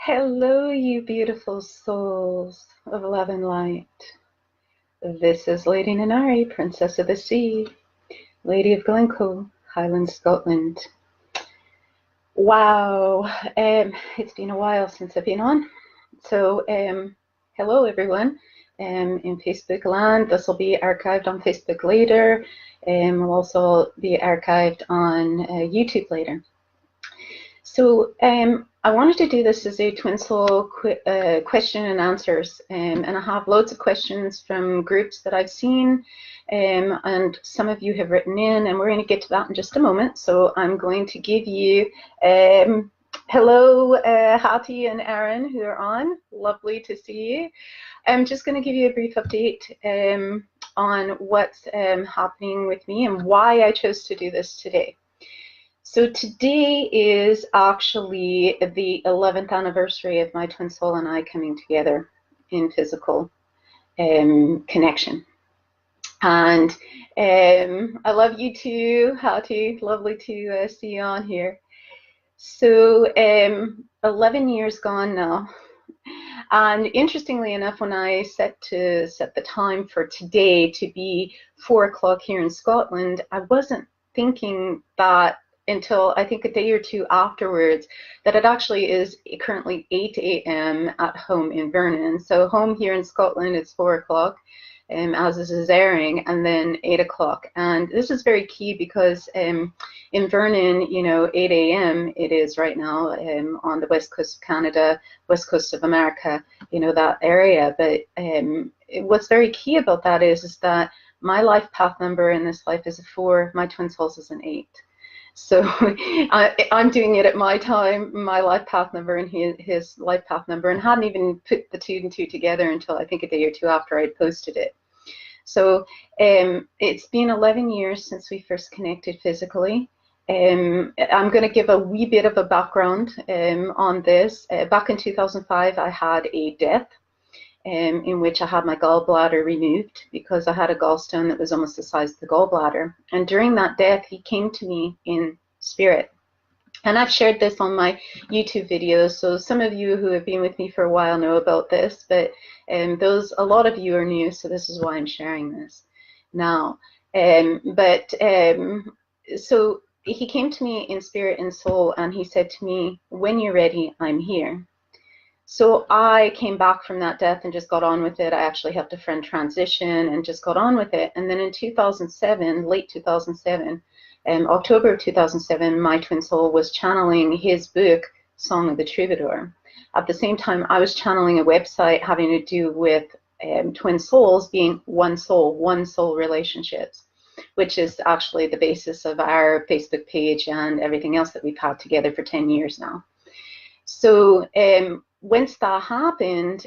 Hello, you beautiful souls of love and light. This is Lady Nanari, Princess of the Sea, Lady of Glencoe, Highlands, Scotland. Wow, it's been a while since I've been on. So, hello everyone in Facebook land. This will be archived on Facebook later, and will also be archived on YouTube later. So I wanted to do this as a Twinsoul question and answers, and I have loads of questions from groups that I've seen, and some of you have written in, and we're going to get to that in just a moment. So I'm going to give you, hello Hattie and Aaron who are on, lovely to see you. I'm just going to give you a brief update on what's happening with me and why I chose to do this today. So today is actually the 11th anniversary of my twin soul and I coming together in physical connection. And I love you too, Hattie. Lovely to see you on here. So 11 years gone now. And interestingly enough, when I set the time for today to be 4 o'clock here in Scotland, I wasn't thinking that until I think a day or two afterwards that it actually is currently 8 a.m. at home in Vernon. So home here in Scotland it's 4 o'clock as this is airing, and then 8 o'clock. And this is very key because in Vernon, you know, 8 a.m. it is right now on the west coast of Canada, west coast of America, you know, that area. But what's very key about that is that my life path number in this life is a 4, my twin souls is an 8. So I'm doing it at my time, my life path number and his life path number, and hadn't even put the 2 and 2 together until I think a day or two after I posted it. So it's been 11 years since we first connected physically. I'm going to give a wee bit of a background on this. Back in 2005, I had a death in which I had my gallbladder removed because I had a gallstone that was almost the size of the gallbladder. And during that death, he came to me in spirit. And I've shared this on my YouTube videos, so some of you who have been with me for a while know about this, but a lot of you are new, so this is why I'm sharing this now. So he came to me in spirit and soul, and he said to me, "When you're ready, I'm here." So I came back from that death and just got on with it. I actually helped a friend transition and just got on with it. And then in 2007, late 2007, October of 2007, my twin soul was channeling his book, Song of the Troubadour. At the same time, I was channeling a website having to do with twin souls being one soul relationships, which is actually the basis of our Facebook page and everything else that we've had together for 10 years now. So once that happened,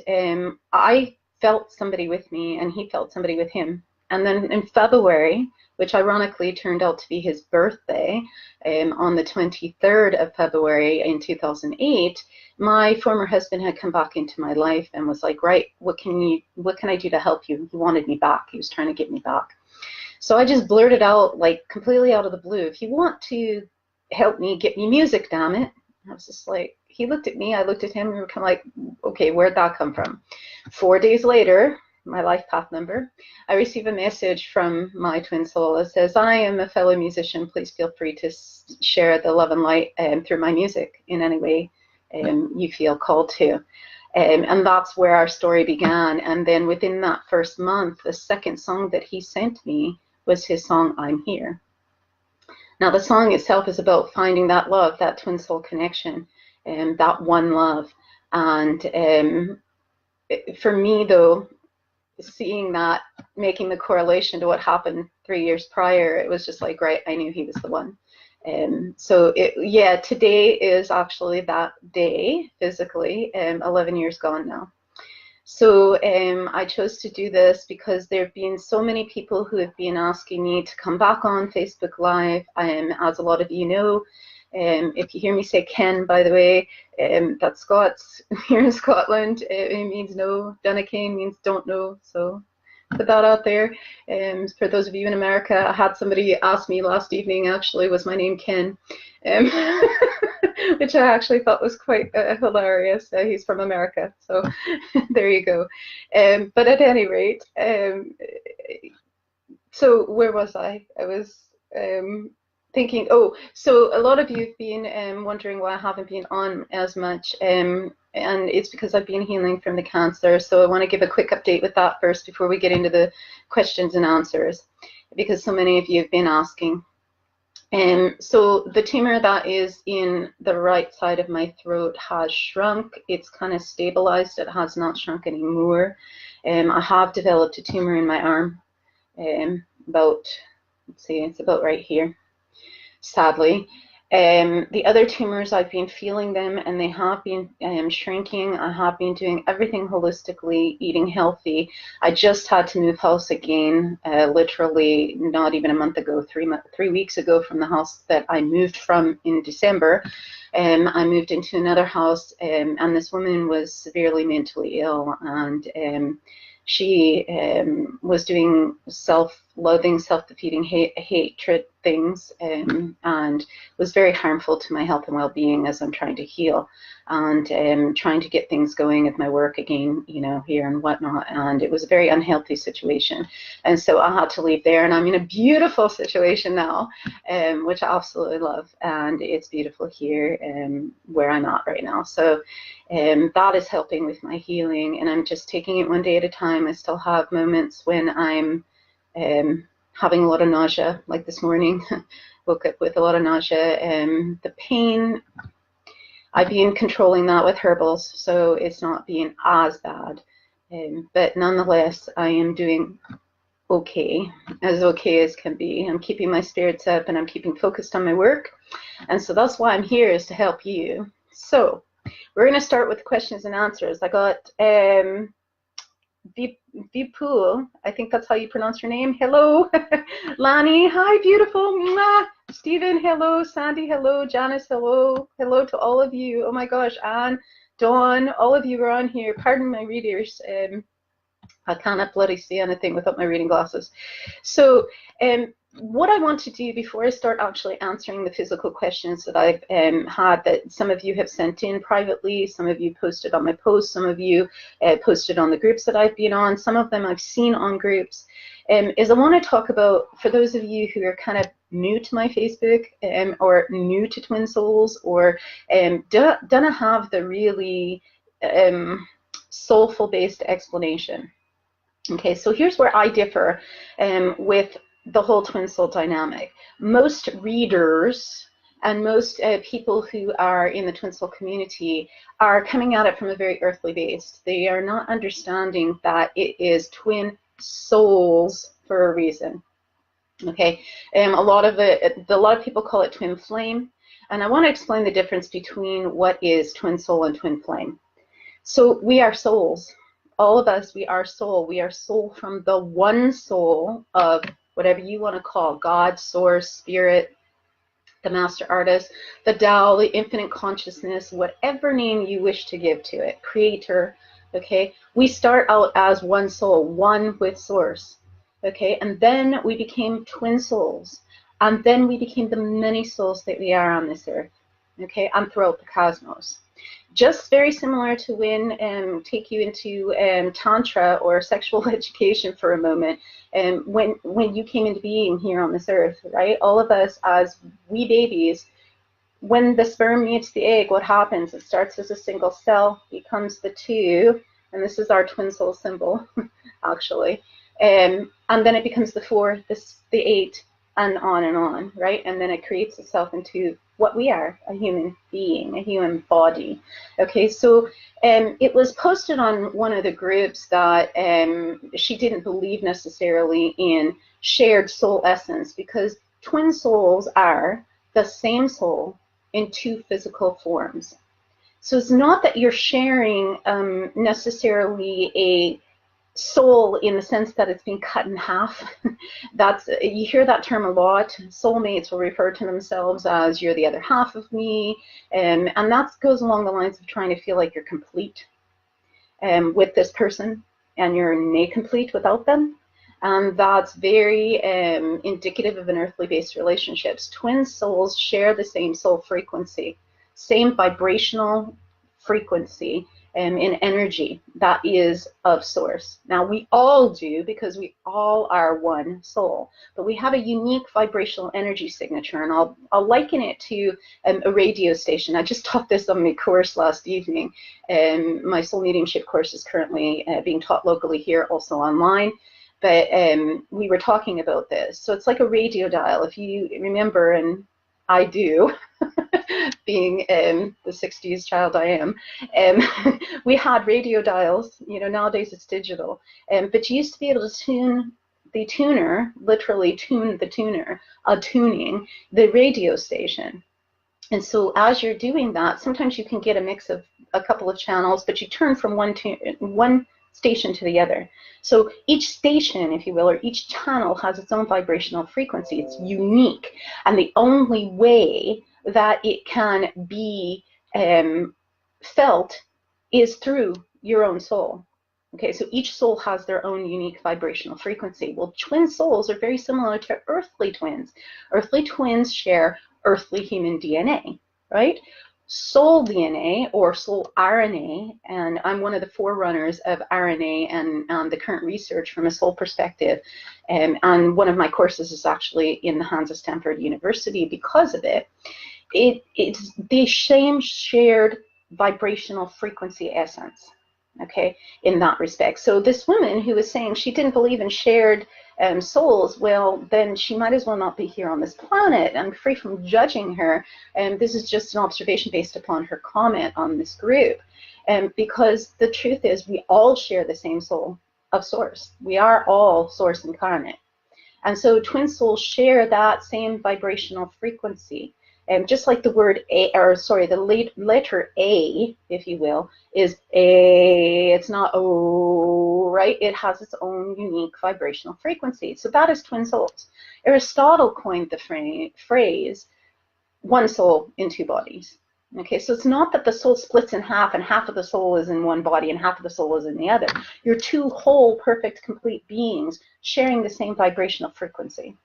I felt somebody with me and he felt somebody with him. And then in February, which ironically turned out to be his birthday, on the 23rd of February in 2008, my former husband had come back into my life and was like, right, what can I do to help you? He wanted me back. He was trying to get me back. So I just blurted out, like completely out of the blue, if you want to help me, get me music, damn it. I was just like, he looked at me, I looked at him, and we were kind of like, okay, where'd that come from? 4 days later, my life path number, I receive a message from my twin soul that says, I am a fellow musician, please feel free to share the love and light through my music in any way you feel called to. And that's where our story began. And then within that first month, the second song that he sent me was his song, I'm Here. Now, the song itself is about finding that love, that twin soul connection, and that one love. And for me, though, seeing that, making the correlation to what happened 3 years prior, it was just like, right, I knew he was the one. So, yeah, today is actually that day, physically, 11 years gone now. So I chose to do this because there have been so many people who have been asking me to come back on Facebook Live. As a lot of you know, if you hear me say Ken, by the way, that's Scots here in Scotland. It means no. Dunakane means don't know. So put that out there. For those of you in America, I had somebody ask me last evening, actually, was my name Ken? which I actually thought was quite hilarious. He's from America, so there you go. But at any rate, so where was I? I was thinking, oh, so a lot of you have been wondering why I haven't been on as much, and it's because I've been healing from the cancer. So I want to give a quick update with that first before we get into the questions and answers, because so many of you have been asking. So the tumor that is in the right side of my throat has shrunk. It's kind of stabilized. It has not shrunk anymore. I have developed a tumor in my arm, about, let's see, it's about right here, sadly. The other tumors, I've been feeling them, and they have been shrinking. I have been doing everything holistically, eating healthy. I just had to move house again, literally not even a month ago, 3 weeks ago, from the house that I moved from in December. I moved into another house, and this woman was severely mentally ill, and she was doing self-loathing, self-defeating hatred things, and was very harmful to my health and well-being as I'm trying to heal and trying to get things going at my work again, you know, here and whatnot. And it was a very unhealthy situation. And so I had to leave there, and I'm in a beautiful situation now, which I absolutely love. And it's beautiful here where I'm at right now. So that is helping with my healing, and I'm just taking it one day at a time. I still have moments when I'm having a lot of nausea, like this morning. Woke up with a lot of nausea. The pain, I've been controlling that with herbals, so it's not being as bad. But nonetheless, I am doing okay as can be. I'm keeping my spirits up, and I'm keeping focused on my work. And so that's why I'm here, is to help you. So we're going to start with questions and answers. I got Vipul, I think that's how you pronounce your name. Hello. Lani, hi, beautiful. Mwah. Stephen, hello. Sandy, hello. Janice, hello. Hello to all of you. Oh my gosh, Anne, Dawn, all of you are on here. Pardon my readers. I cannot bloody see anything without my reading glasses. So what I want to do before I start actually answering the physical questions that I've had, that some of you have sent in privately, some of you posted on my posts, some of you posted on the groups that I've been on, some of them I've seen on groups, is I want to talk about, for those of you who are kind of new to my Facebook or new to Twinsouls, or don't have the really soulful based explanation. Okay, so here's where I differ with the whole twin soul dynamic. Most readers and most people who are in the twin soul community are coming at it from a very earthly base. They are not understanding that it is twin souls for a reason. Okay, a lot of people call it twin flame, and I want to explain the difference between what is twin soul and twin flame. So we are souls. All of us, we are soul. We are soul from the one soul of whatever you want to call God, source, spirit, the master artist, the Tao, the infinite consciousness, whatever name you wish to give to it, creator. Okay, we start out as one soul, one with source. Okay, and then we became twin souls, and then we became the many souls that we are on this earth. Okay, and throughout the cosmos. Just very similar to when take you into tantra or sexual education for a moment, when you came into being here on this earth, right? All of us as wee babies, when the sperm meets the egg, what happens? It starts as a single cell, becomes the two, and this is our twin soul symbol, actually, and then it becomes the 4, the 8, and on, right? And then it creates itself into what we are, a human being, a human body. Okay, so it was posted on one of the groups that she didn't believe necessarily in shared soul essence, because twin souls are the same soul in 2 physical forms. So it's not that you're sharing necessarily a soul in the sense that it's been cut in half. You hear that term a lot. Soulmates will refer to themselves as, you're the other half of me, and that goes along the lines of trying to feel like you're complete with this person, and you're nay complete without them. And that's very indicative of an earthly based relationships. Twin souls share the same soul frequency. same vibrational frequency in energy that is of source. Now we all do, because we all are one soul, but we have a unique vibrational energy signature, and I'll liken it to a radio station. I just taught this on my course last evening. My soul mediumship course is currently being taught locally here, also online. But we were talking about this. So it's like a radio dial, if you remember, and I do, being the 60s child I am, we had radio dials. You know, nowadays it's digital. But you used to be able to tune the tuner, literally tune the tuner, tuning the radio station. And so as you're doing that, sometimes you can get a mix of a couple of channels, but you turn from one station to the other. So each station, if you will, or each channel has its own vibrational frequency. It's unique. And the only way that it can be felt is through your own soul. Okay, so each soul has their own unique vibrational frequency. Well, twin souls are very similar to earthly twins. Earthly twins share earthly human DNA, right? Soul DNA or soul RNA, and I'm one of the forerunners of RNA and the current research from a soul perspective, and one of my courses is actually in the hands of Stanford University because of it. It's the same shared vibrational frequency essence, okay, in that respect. So this woman who was saying she didn't believe in shared souls, well, then she might as well not be here on this planet. I'm free from judging her, and this is just an observation based upon her comment on this group. Because the truth is, we all share the same soul of source. We are all source incarnate. And so twin souls share that same vibrational frequency. Just like the word A, or sorry, the letter A, if you will, is A, it's not O, right? It has its own unique vibrational frequency. So that is twin souls. Aristotle coined the phrase, one soul in two bodies. Okay, so it's not that the soul splits in half and half of the soul is in one body and half of the soul is in the other. You're two whole, perfect, complete beings sharing the same vibrational frequency.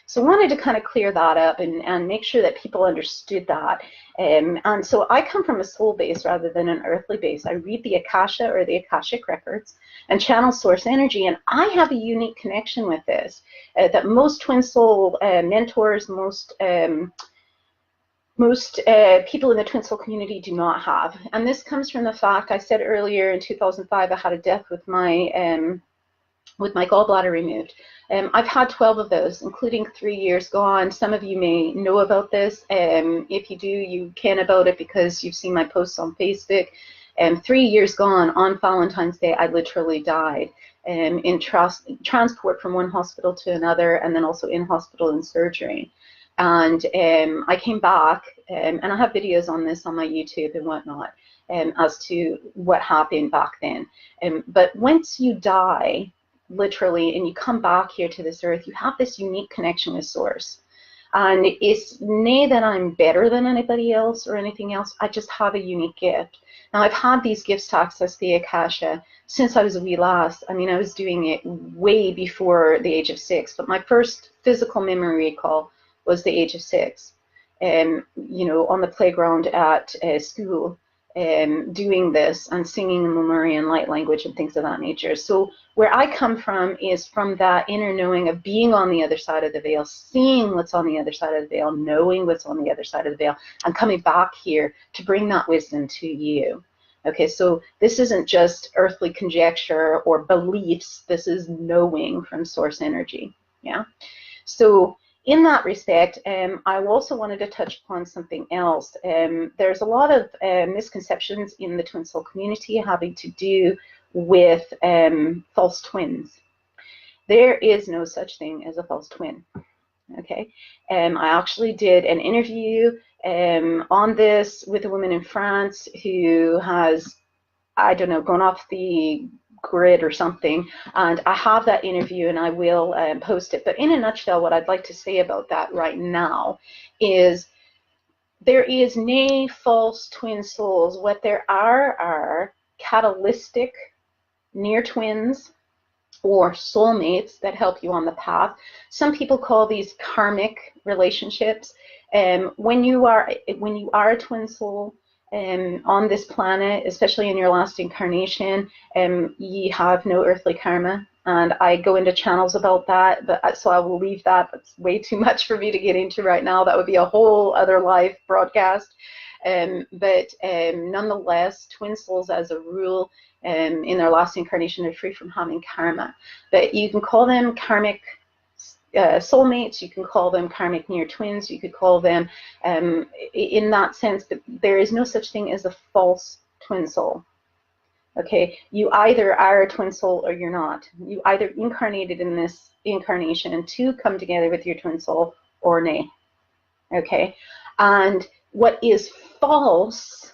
So I wanted to kind of clear that up and make sure that people understood that. And so I come from a soul base rather than an earthly base. I read the Akasha or the Akashic records and channel source energy, and I have a unique connection with this that most twin soul mentors, most people in the twin soul community do not have. And this comes from the fact, I said earlier in 2005, I had a death with my gallbladder removed. I've had 12 of those, including 3 years gone. Some of you may know about this. If you do, you can about it because you've seen my posts on Facebook. 3 years gone, on Valentine's Day, I literally died in transport from one hospital to another, and then also in hospital and surgery. And I came back, and I have videos on this on my YouTube and whatnot, as to what happened back then. But once you die, literally, and you come back here to this earth, you have this unique connection with source. And it's nay that I'm better than anybody else or anything else. I just have a unique gift. Now, I've had these gifts to access the Akasha since I was a wee lass. I mean, I was doing it way before the age of 6, but my first physical memory recall was the age of 6. You know, on the playground at school, doing this and singing in Lemurian light language and things of that nature. So where I come from is from that inner knowing of being on the other side of the veil, seeing what's on the other side of the veil, knowing what's on the other side of the veil, and coming back here to bring that wisdom to you. Okay, so this isn't just earthly conjecture or beliefs. This is knowing from source energy. Yeah. So in that respect, I also wanted to touch upon something else. There's a lot of misconceptions in the twin soul community having to do with false twins. There is no such thing as a false twin. Okay, I actually did an interview on this with a woman in France who has, I don't know, gone off the grid or something, and I have that interview and I will post it. But in a nutshell, what I'd like to say about that right now is there is nay false twin souls. What there are catalytic near twins or soulmates that help you on the path. Some people call these karmic relationships. When you are a twin soul on this planet, especially in your last incarnation, you have no earthly karma. And I go into channels about that, but so I will leave that. That's way too much for me to get into right now. That would be a whole other live broadcast. But nonetheless, twin souls, as a rule, in their last incarnation, are free from having karma. But you can call them karmic soulmates, you can call them karmic near twins, you could call them in that sense, but there is no such thing as a false twin soul. Okay, you either are a twin soul or you're not. You either incarnated in this incarnation to come together with your twin soul or nay. Okay, and what is false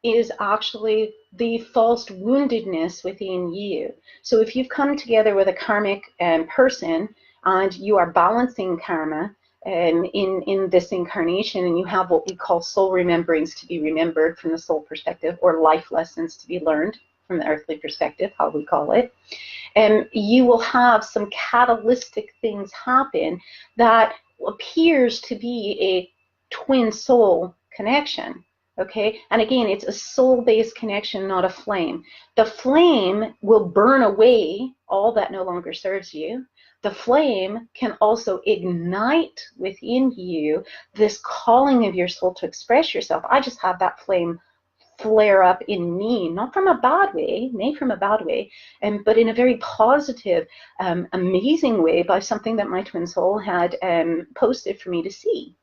is actually the false woundedness within you. So if you've come together with a karmic person and you are balancing karma in this incarnation, and you have what we call soul rememberings to be remembered from the soul perspective, or life lessons to be learned from the earthly perspective, how we call it, you will have some catalytic things happen that appears to be a twin soul connection. Okay, and again, it's a soul-based connection, not a flame. The flame will burn away all that no longer serves you. The flame can also ignite within you this calling of your soul to express yourself. I just had that flame flare up in me, not from a bad way, nay, from a bad way, but in a very positive, amazing way, by something that my twin soul had posted for me to see.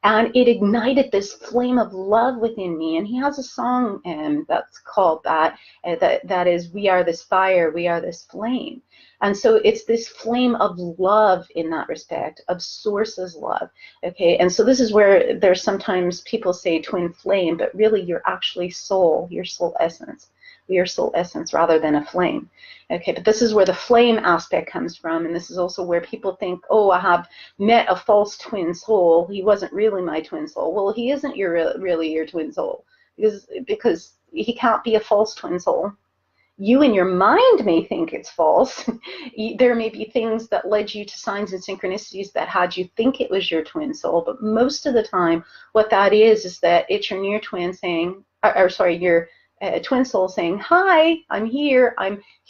And it ignited this flame of love within me. And he has a song that's called that, that is, we are this fire, we are this flame. And so it's this flame of love in that respect, of source's love. Okay, and so this is where there's sometimes people say twin flame, but really you're actually soul, your soul essence. We are soul essence rather than a flame. Okay, but this is where the flame aspect comes from, and this is also where people think, oh, I have met a false twin soul. He wasn't really my twin soul. Well, he isn't really your twin soul, because he can't be a false twin soul. You in your mind may think it's false. There may be things that led you to signs and synchronicities that had you think it was your twin soul, but most of the time what that is that it's your near twin saying, your twin soul saying, hi, I'm here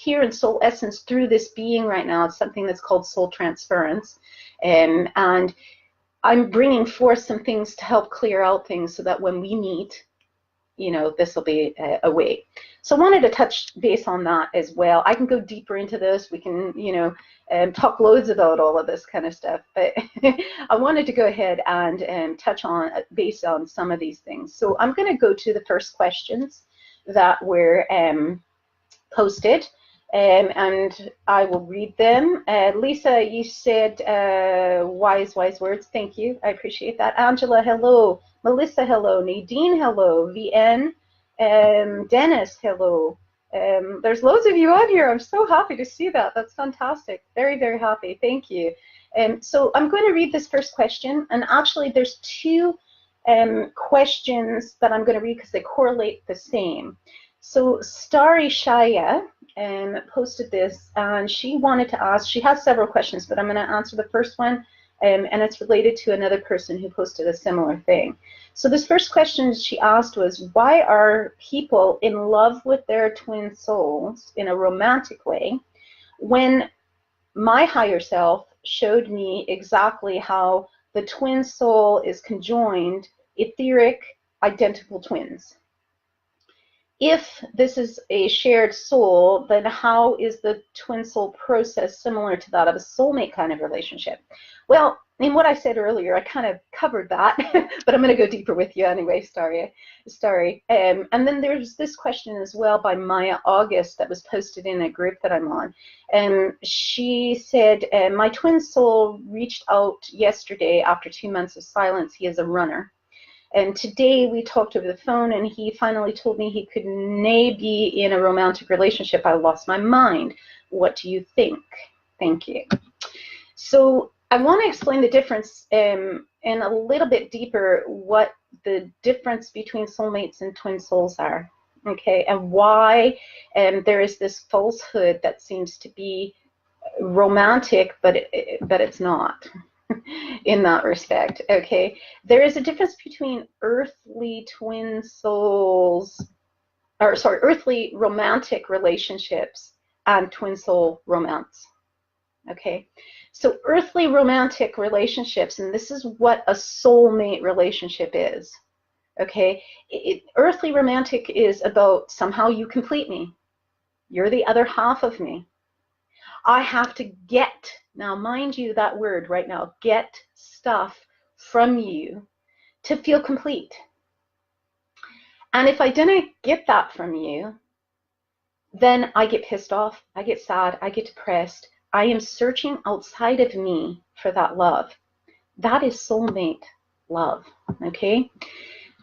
in soul essence through this being right now. It's something that's called soul transference. And I'm bringing forth some things to help clear out things so that when we meet, you know, this will be a way. So I wanted to touch base on that as well. I can go deeper into this. We can, you know, talk loads about all of this kind of stuff. But I wanted to go ahead and touch on based on some of these things. So I'm going to go to the first questions that were posted, and I will read them. Lisa, you said wise words. Thank you. I appreciate that. Angela, hello. Melissa, hello. Nadine, hello. VN, Dennis, hello. There's loads of you on here. I'm so happy to see that. That's fantastic. Very, very happy. Thank you. So I'm going to read this first question, and actually there's two questions that I'm going to read because they correlate the same. So Starry Shaya posted this, and she wanted to ask, she has several questions, but I'm going to answer the first one, and it's related to another person who posted a similar thing. So this first question she asked was, why are people in love with their twin souls in a romantic way when my higher self showed me exactly how the twin soul is conjoined etheric identical twins? If this is a shared soul, then how is the twin soul process similar to that of a soulmate kind of relationship? Well, in what I said earlier, I kind of covered that, but I'm going to go deeper with you anyway, Starry. And then there's this question as well by Maya August that was posted in a group that I'm on. She said, my twin soul reached out yesterday after 2 months of silence. He is a runner. And today we talked over the phone, and he finally told me he could nay be in a romantic relationship. I lost my mind. What do you think? Thank you. So I want to explain the difference and a little bit deeper what the difference between soulmates and twin souls are. Okay, and why there is this falsehood that seems to be romantic, but it's not in that respect. Okay, there is a difference between earthly twin souls, or sorry, earthly romantic relationships and twin soul romance. Okay, so earthly romantic relationships, and this is what a soulmate relationship is. Okay, earthly romantic is about somehow you complete me. You're the other half of me. I have to get, now mind you that word right now, get stuff from you to feel complete. And if I didn't get that from you, then I get pissed off, I get sad, I get depressed. I am searching outside of me for that love. That is soulmate love, okay?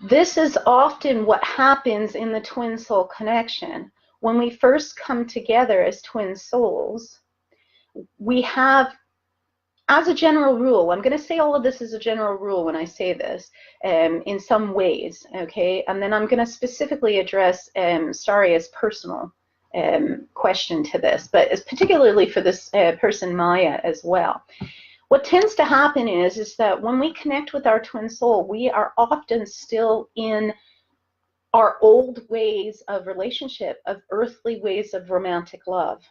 This is often what happens in the twin soul connection. When we first come together as twin souls, we have, as a general rule, I'm going to say all of this as a general rule when I say this, in some ways, okay? And then I'm going to specifically address Saria's personal question to this, but it's particularly for this person, Maya, as well. What tends to happen is that when we connect with our twin soul, we are often still in our old ways of relationship, of earthly ways of romantic love.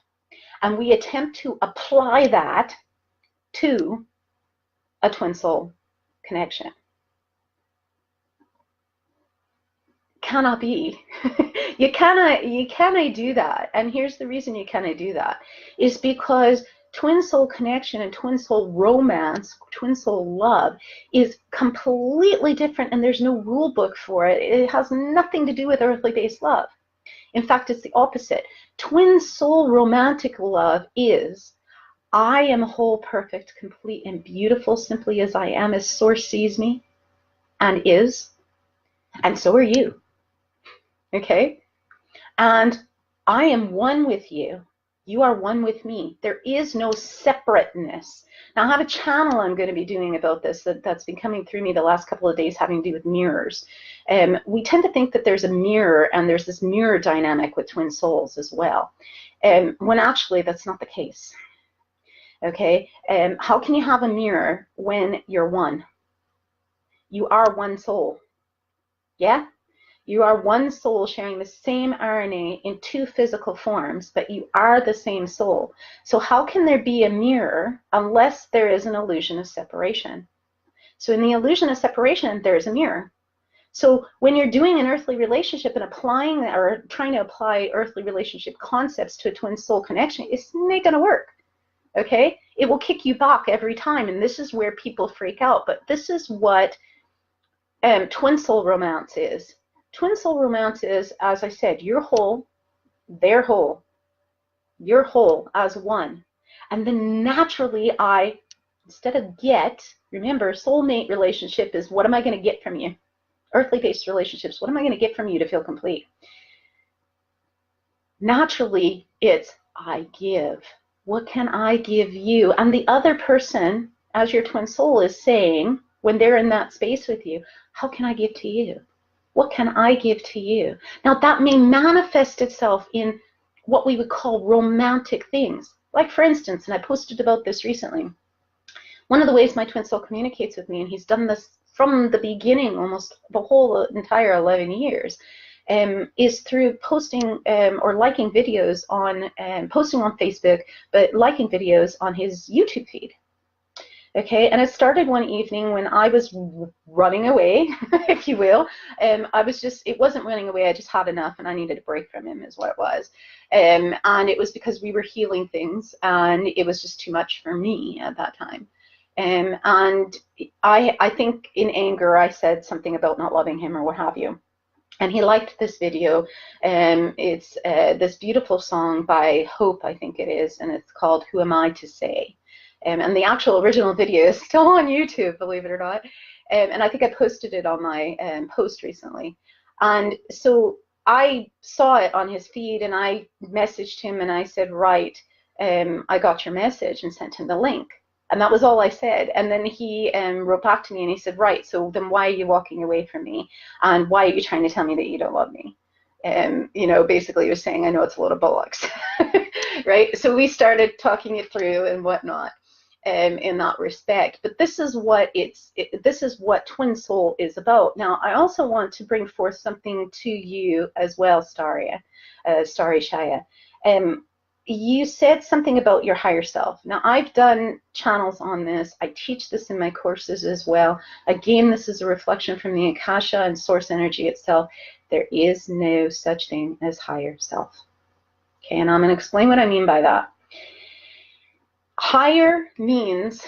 And we attempt to apply that to a twin soul connection. Cannot be. You cannot do that. And here's the reason you cannot do that, is because twin soul connection and twin soul romance, twin soul love is completely different, and there's no rule book for it. It has nothing to do with earthly based love. In fact, it's the opposite. Twin soul romantic love is, I am whole, perfect, complete, and beautiful simply as I am, as Source sees me and is, and so are you. Okay? And I am one with you. You are one with me. There is no separateness. Now, I have a channel I'm going to be doing about this that's been coming through me the last couple of days, having to do with mirrors. We tend to think that there's a mirror, and there's this mirror dynamic with twin souls as well, when actually that's not the case. Okay? How can you have a mirror when you're one? You are one soul. Yeah? You are one soul sharing the same RNA in two physical forms, but you are the same soul. So how can there be a mirror unless there is an illusion of separation? So in the illusion of separation, there is a mirror. So when you're doing an earthly relationship and applying or trying to apply earthly relationship concepts to a twin soul connection, it's not going to work. Okay? It will kick you back every time, and this is where people freak out. But this is what twin soul romance is. Twin soul romance is, as I said, you're whole, they're whole. You're whole as one. And then naturally instead of get, remember, soulmate relationship is, what am I going to get from you? Earthly based relationships, what am I going to get from you to feel complete? Naturally, it's I give. What can I give you? And the other person, as your twin soul, is saying, when they're in that space with you, how can I give to you? What can I give to you? Now, that may manifest itself in what we would call romantic things. Like, for instance, and I posted about this recently, one of the ways my twin soul communicates with me, and he's done this from the beginning, almost the whole entire 11 years, is through posting or liking videos on, posting on Facebook, but liking videos on his YouTube feed. Okay, and it started one evening when I was running away, if you will. It wasn't running away, I just had enough and I needed a break from him is what it was. And it was because we were healing things and it was just too much for me at that time. And I think in anger I said something about not loving him or what have you. And he liked this video. It's this beautiful song by Hope, I think it is, and it's called Who Am I to Say? And the actual original video is still on YouTube, believe it or not. And I think I posted it on my post recently. And so I saw it on his feed and I messaged him and I said, right, I got your message, and sent him the link. And that was all I said. And then he wrote back to me and he said, right, so then why are you walking away from me? And why are you trying to tell me that you don't love me? You know, basically you're saying, I know it's a load of bollocks, right? So we started talking it through and whatnot in that respect. But this is what this is what Twin Soul is about. Now, I also want to bring forth something to you as well, Starry Shaya. You said something about your higher self. Now, I've done channels on this. I teach this in my courses as well. Again, this is a reflection from the Akasha and source energy itself. There is no such thing as higher self. Okay, and I'm going to explain what I mean by that. Higher means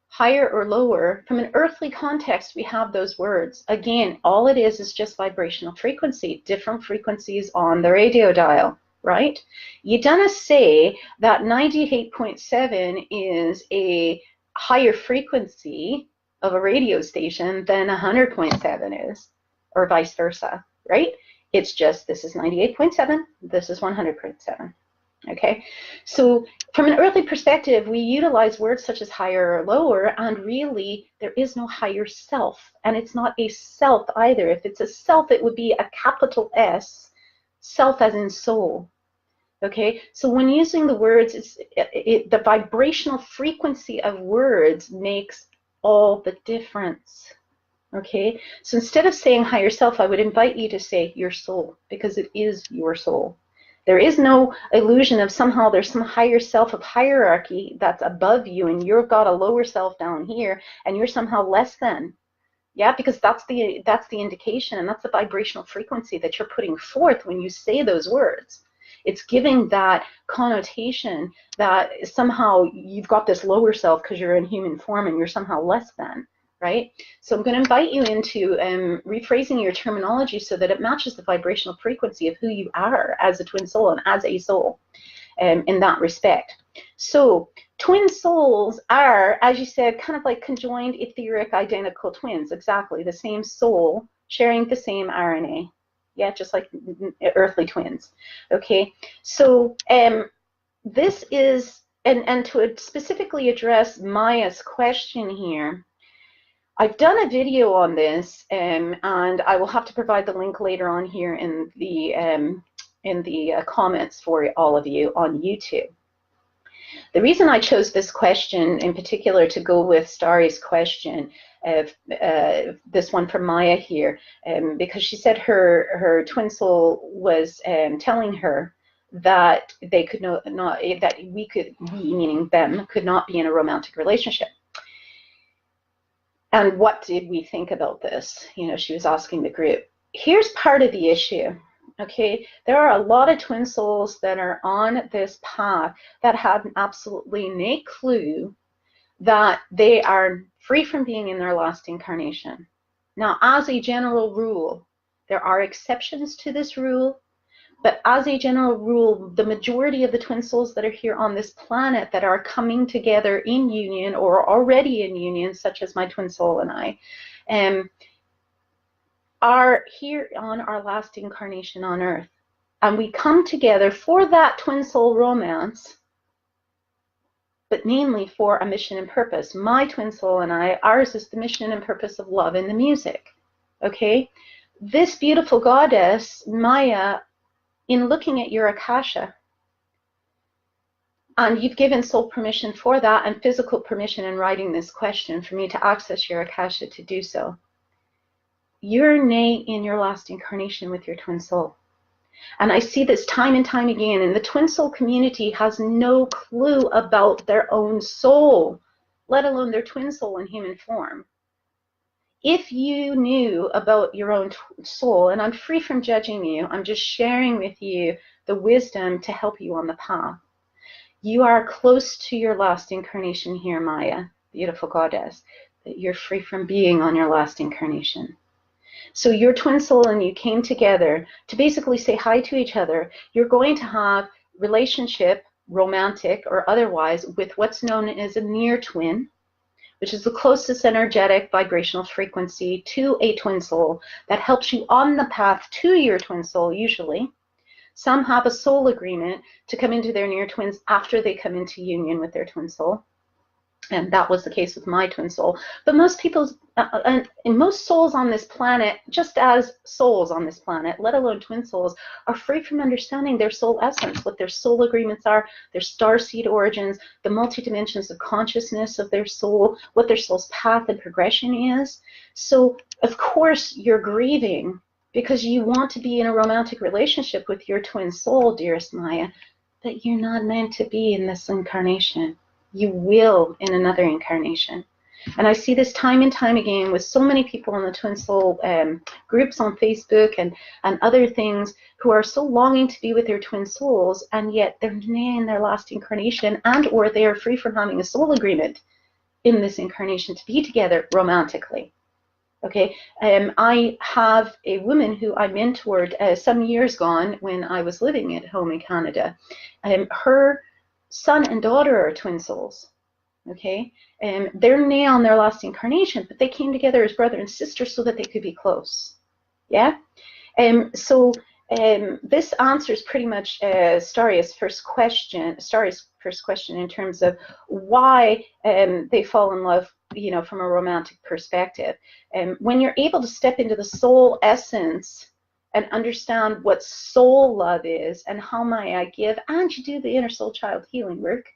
higher or lower. From an earthly context, we have those words. Again, all it is just vibrational frequency, different frequencies on the radio dial, right? You don't say that 98.7 is a higher frequency of a radio station than 100.7 is, or vice versa, right? It's just, this is 98.7, this is 100.7. Okay, so from an earthly perspective, we utilize words such as higher or lower, and really there is no higher self, and it's not a self either. If it's a self, it would be a capital S, self as in soul. Okay, so when using the words, the vibrational frequency of words makes all the difference. Okay, so instead of saying higher self, I would invite you to say your soul, because it is your soul. There is no illusion of somehow there's some higher self of hierarchy that's above you and you've got a lower self down here and you're somehow less than. Yeah, because that's the indication, and that's the vibrational frequency that you're putting forth when you say those words. It's giving that connotation that somehow you've got this lower self because you're in human form and you're somehow less than. Right? So I'm going to invite you into rephrasing your terminology so that it matches the vibrational frequency of who you are as a twin soul and as a soul in that respect. So twin souls are, as you said, kind of like conjoined etheric identical twins, exactly the same soul sharing the same RNA. Yeah, just like earthly twins. Okay, so this is, and to specifically address Maya's question here, I've done a video on this, and I will have to provide the link later on here in the comments for all of you on YouTube. The reason I chose this question in particular to go with Starry's question, this one from Maya here, because she said her twin soul was telling her that they could that we, meaning them, could not be in a romantic relationship. And what did we think about this? You know, she was asking the group. Here's part of the issue, okay? There are a lot of twin souls that are on this path that have absolutely no clue that they are free from being in their last incarnation. Now, as a general rule, there are exceptions to this rule, but as a general rule, the majority of the twin souls that are here on this planet that are coming together in union or already in union, such as my twin soul and I, are here on our last incarnation on Earth. And we come together for that twin soul romance, but mainly for a mission and purpose. My twin soul and I, ours is the mission and purpose of love in the music. Okay? This beautiful goddess, Maya, in looking at your Akasha, and you've given soul permission for that and physical permission in writing this question for me to access your Akasha to do so. You're in your last incarnation with your twin soul. And I see this time and time again, and the twin soul community has no clue about their own soul, let alone their twin soul in human form. If you knew about your own soul, and I'm free from judging you, I'm just sharing with you the wisdom to help you on the path. You are close to your last incarnation here, Maya, beautiful goddess, that you're free from being on your last incarnation. So your twin soul and you came together to basically say hi to each other. You're going to have relationship, romantic or otherwise, with what's known as a near twin, which is the closest energetic vibrational frequency to a twin soul that helps you on the path to your twin soul usually. Some have a soul agreement to come into their near twins after they come into union with their twin soul. And that was the case with my twin soul. But most people's, and most souls on this planet, just as souls on this planet, let alone twin souls, are free from understanding their soul essence, what their soul agreements are, their starseed origins, the multi-dimensions of consciousness of their soul, what their soul's path and progression is. So, of course, you're grieving because you want to be in a romantic relationship with your twin soul, dearest Maya, but you're not meant to be in this incarnation. You will in another incarnation. And I see this time and time again with so many people in the Twin Soul groups on Facebook and other things who are so longing to be with their twin souls, and yet they're in their last incarnation, and or they are free from having a soul agreement in this incarnation to be together romantically. Okay, I have a woman who I mentored some years gone when I was living at home in Canada. Her son and daughter are twin souls, okay? And they're now in their last incarnation, but they came together as brother and sister so that they could be close, yeah? So this answers pretty much Staria's first question in terms of why they fall in love, you know, from a romantic perspective. When you're able to step into the soul essence and understand what soul love is and how may I give, and you do the inner soul child healing work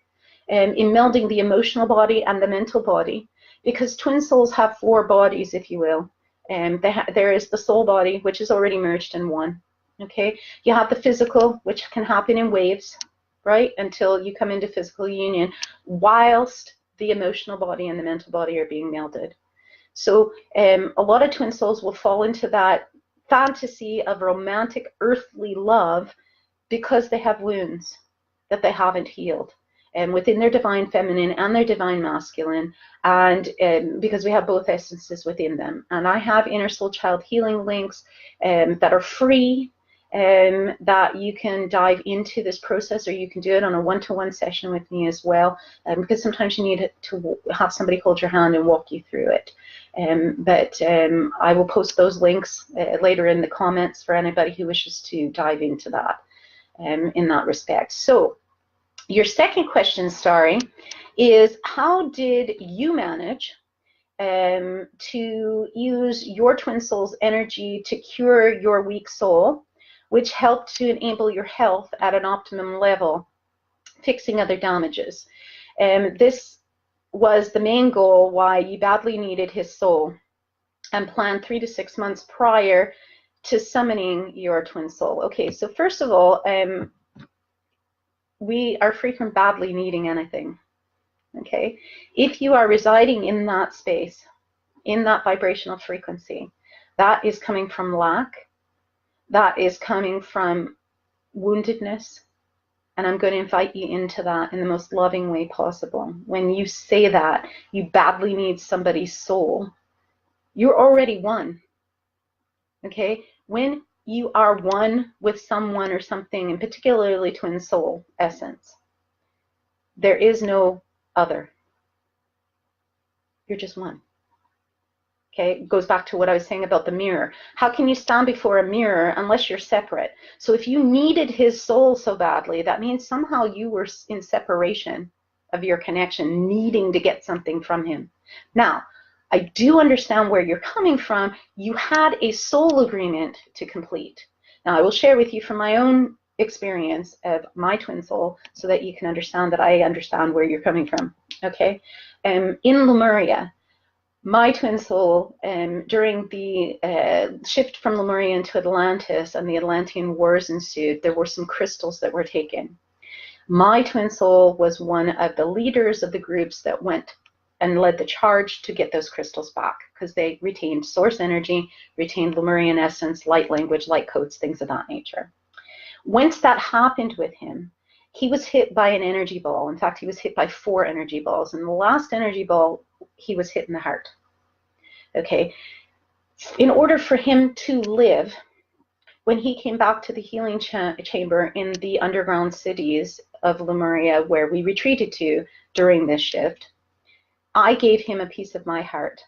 in melding the emotional body and the mental body, because twin souls have 4 bodies, if you will. There is the soul body, which is already merged in one. Okay, you have the physical, which can happen in waves, right, until you come into physical union, whilst the emotional body and the mental body are being melded. So a lot of twin souls will fall into that fantasy of romantic earthly love because they have wounds that they haven't healed, and within their divine feminine and their divine masculine, and because we have both essences within them. And I have inner soul child healing links that are free, that you can dive into this process, or you can do it on a one-to-one session with me as well, because sometimes you need to have somebody hold your hand and walk you through it. But I will post those links later in the comments for anybody who wishes to dive into that in that respect. So your second question, Starry, is how did you manage to use your twin soul's energy to cure your weak soul, which helped to enable your health at an optimum level, fixing other damages? This was the main goal why you badly needed his soul, and planned 3 to 6 months prior to summoning your twin soul. Okay, so first of all, we are free from badly needing anything. Okay, if you are residing in that space, in that vibrational frequency, that is coming from lack, that is coming from woundedness, and I'm going to invite you into that in the most loving way possible. When you say that you badly need somebody's soul, you're already one. Okay, when you are one with someone or something, and particularly twin soul essence, there is no other. You're just one. Okay, it goes back to what I was saying about the mirror. How can you stand before a mirror unless you're separate? So if you needed his soul so badly, that means somehow you were in separation of your connection, needing to get something from him. Now, I do understand where you're coming from. You had a soul agreement to complete. Now, I will share with you from my own experience of my twin soul so that you can understand that I understand where you're coming from. Okay, in Lemuria, my twin soul, during the shift from Lemuria into Atlantis and the Atlantean Wars ensued, there were some crystals that were taken. My twin soul was one of the leaders of the groups that went and led the charge to get those crystals back, because they retained source energy, retained Lemurian essence, light language, light codes, things of that nature. Once that happened with him, he was hit by an energy ball. In fact, he was hit by 4 energy balls. And the last energy ball, he was hit in the heart. Okay. In order for him to live, when he came back to the healing chamber in the underground cities of Lemuria, where we retreated to during this shift, I gave him a piece of my heart,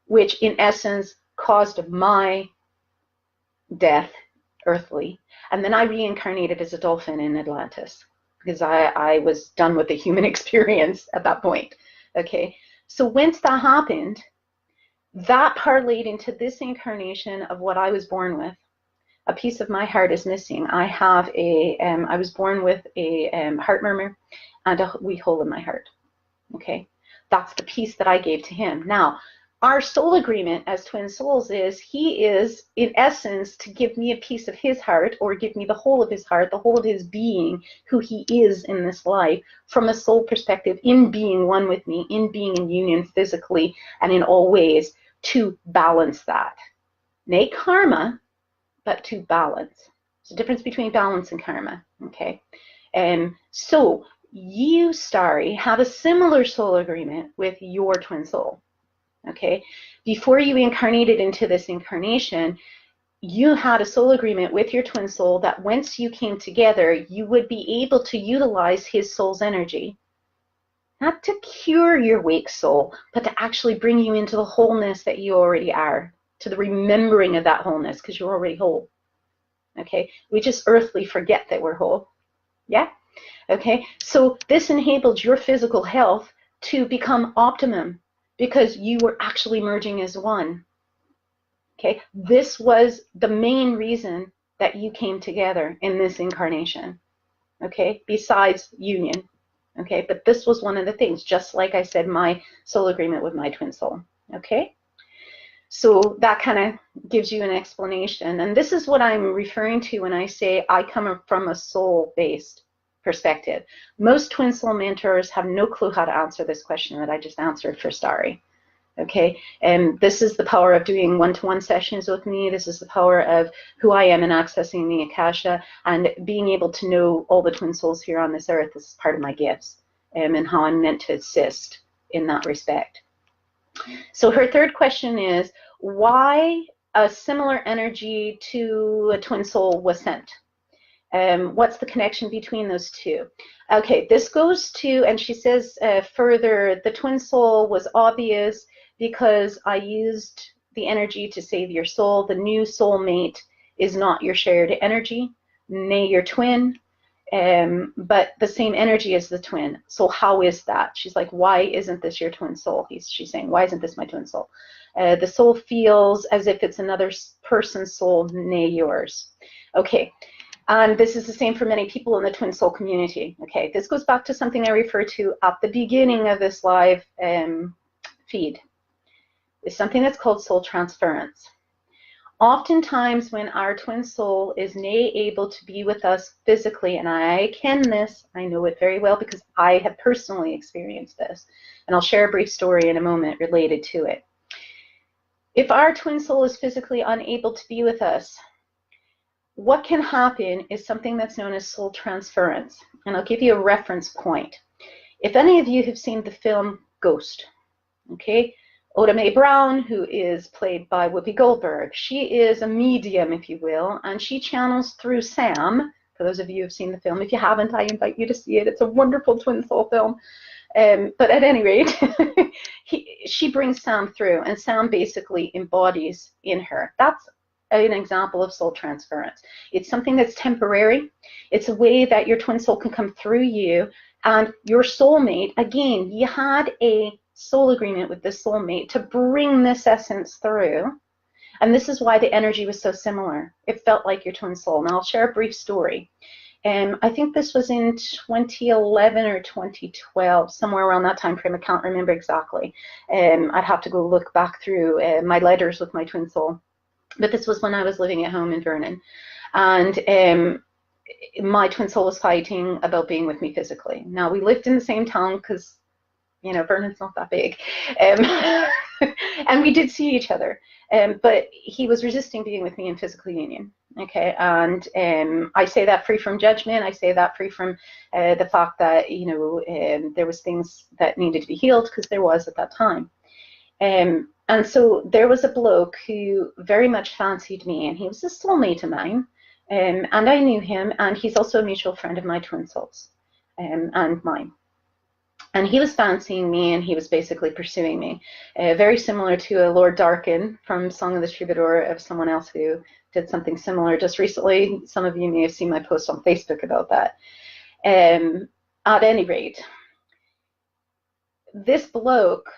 which in essence caused my death, earthly, and then I reincarnated as a dolphin in Atlantis, because I was done with the human experience at that point. Okay, so once that happened, that parlayed into this incarnation of what I was born with. A piece of my heart is missing. I have I was born with a heart murmur and a wee hole in my heart. Okay, that's the piece that I gave to him. Now, our soul agreement as twin souls is he is, in essence, to give me a piece of his heart, or give me the whole of his heart, the whole of his being, who he is in this life, from a soul perspective, in being one with me, in being in union physically and in all ways, to balance that. Nay karma, but to balance. There's a difference between balance and karma, okay? So you, Starry, have a similar soul agreement with your twin soul, okay? Before you incarnated into this incarnation, you had a soul agreement with your twin soul that once you came together, you would be able to utilize his soul's energy, not to cure your wake soul, but to actually bring you into the wholeness that you already are, to the remembering of that wholeness, because you're already whole. Okay, we just earthly forget that we're whole. Yeah. Okay, so this enabled your physical health to become optimum because you were actually merging as one. Okay, this was the main reason that you came together in this incarnation. Okay, besides union. Okay, but this was one of the things, just like I said, my soul agreement with my twin soul. Okay, so that kind of gives you an explanation. And this is what I'm referring to when I say I come from a soul-based perspective. Most twin soul mentors have no clue how to answer this question that I just answered for Starry. Okay, and this is the power of doing one-to-one sessions with me. This is the power of who I am and accessing the Akasha, and being able to know all the twin souls here on this earth. This is part of my gifts, and how I'm meant to assist in that respect. So her third question is, why a similar energy to a twin soul was sent? What's the connection between those two? Okay, this goes to, and she says further, the twin soul was obvious because I used the energy to save your soul. The new soulmate is not your shared energy, nay your twin, but the same energy as the twin. So how is that? She's like, why isn't this your twin soul? She's saying, why isn't this my twin soul? The soul feels as if it's another person's soul, nay yours. Okay, and this is the same for many people in the twin soul community. Okay, this goes back to something I referred to at the beginning of this live feed. It's something that's called soul transference. Oftentimes when our twin soul is able to be with us physically, and I know it very well because I have personally experienced this, and I'll share a brief story in a moment related to it. If our twin soul is physically unable to be with us, what can happen is something that's known as soul transference, and I'll give you a reference point. If any of you have seen the film Ghost, okay, Oda Mae Brown, who is played by Whoopi Goldberg, she is a medium, if you will, and she channels through Sam. For those of you who have seen the film, if you haven't, I invite you to see it. It's a wonderful twin soul film. But at any rate, she brings Sam through, and Sam basically embodies in her. That's an example of soul transference. It's something that's temporary. It's a way that your twin soul can come through you, and your soulmate, again, you had a soul agreement with this soulmate to bring this essence through, and this is why the energy was so similar. It felt like your twin soul. Now I'll share a brief story. I think this was in 2011 or 2012, somewhere around that time frame. I can't remember exactly. I'd have to go look back through my letters with my twin soul, but this was when I was living at home in Vernon, and my twin soul was fighting about being with me physically. Now we lived in the same town because, you know, Vernon's not that big, and we did see each other, but he was resisting being with me in physical union. Okay, and I say that free from judgment. I say that free from the fact that, you know, there was things that needed to be healed, because there was at that time. And so there was a bloke who very much fancied me, and he was a soulmate of mine, and I knew him, and he's also a mutual friend of my twin souls and mine. And he was fancying me, and he was basically pursuing me, very similar to a Lord Darkin from Song of the Troubadour, of someone else who did something similar just recently. Some of you may have seen my post on Facebook about that. At any rate, this bloke,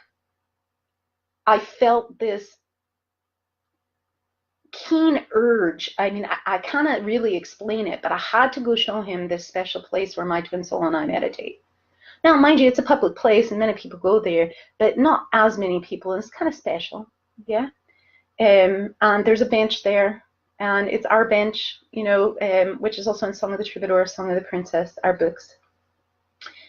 I felt this keen urge. I mean, I can't really explain it, but I had to go show him this special place where my twin soul and I meditate. Now, mind you, it's a public place and many people go there, but not as many people, and it's kind of special, yeah? And there's a bench there, and it's our bench, you know, which is also in Song of the Troubadour, Song of the Princess, our books.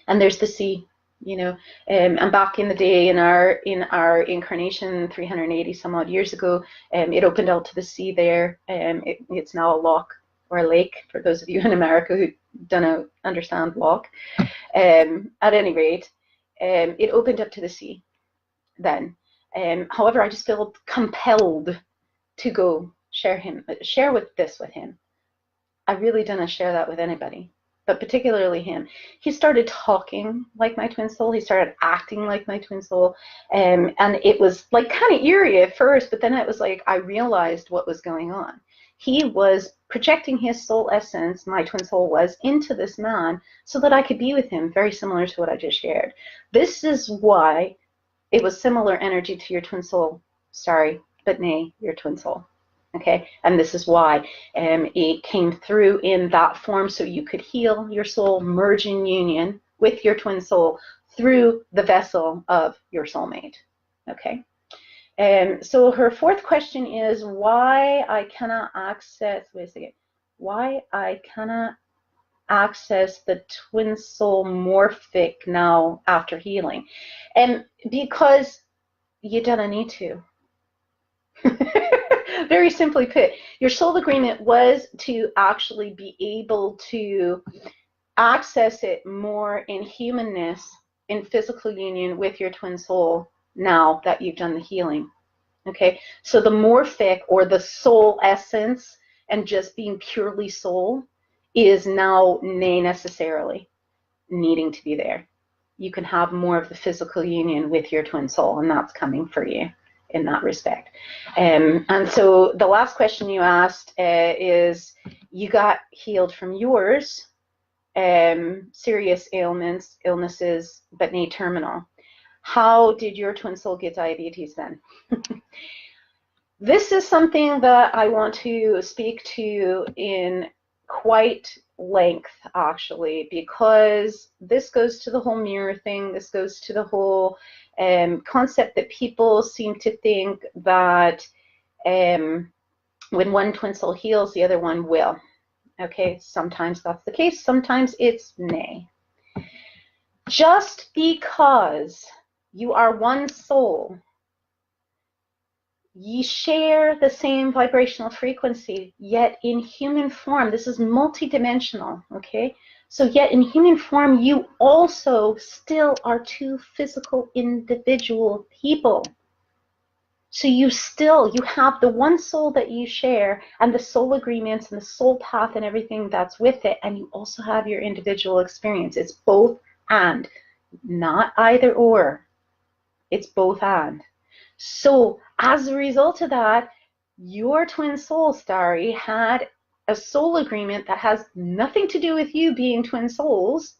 And there's the sea, you know, and back in the day in our incarnation 380 some odd years ago, it opened out to the sea there. It's now a loch or a lake for those of you in America who don't understand loch. At any rate, it opened up to the sea then. However, I just feel compelled to go share this with him. I really didn't share that with anybody, but particularly him. He started talking like my twin soul. He started acting like my twin soul. And it was like kind of eerie at first, but then it was like I realized what was going on. He was projecting his soul essence, my twin soul was, into this man so that I could be with him, very similar to what I just shared. This is why it was similar energy to your twin soul. Sorry, but nay, your twin soul. Okay, and this is why it came through in that form, so you could heal your soul, merge in union with your twin soul through the vessel of your soulmate. Okay, so her fourth question is why I cannot access. Wait a second. Why I cannot access the twin soul morphic now after healing, and because you don't need to. Very simply put, your soul agreement was to actually be able to access it more in humanness, in physical union with your twin soul now that you've done the healing. Okay, so the morphic or the soul essence and just being purely soul is now necessarily needing to be there. You can have more of the physical union with your twin soul, and that's coming for you in that respect. And so the last question you asked is, you got healed from yours, serious ailments, illnesses, but nay terminal. How did your twin soul get diabetes then? This is something that I want to speak to in quite length, actually, because this goes to the whole mirror thing. This goes to the whole concept that people seem to think that when one twin soul heals, the other one will. Okay, sometimes that's the case, sometimes it's nay. Just because you are one soul, ye share the same vibrational frequency, yet in human form, this is multidimensional, okay? So yet in human form, you also still are two physical individual people. So you have the one soul that you share and the soul agreements and the soul path and everything that's with it, and you also have your individual experience. It's both and, not either or. It's both and. So as a result of that, your twin soul, Starry, had a soul agreement that has nothing to do with you being twin souls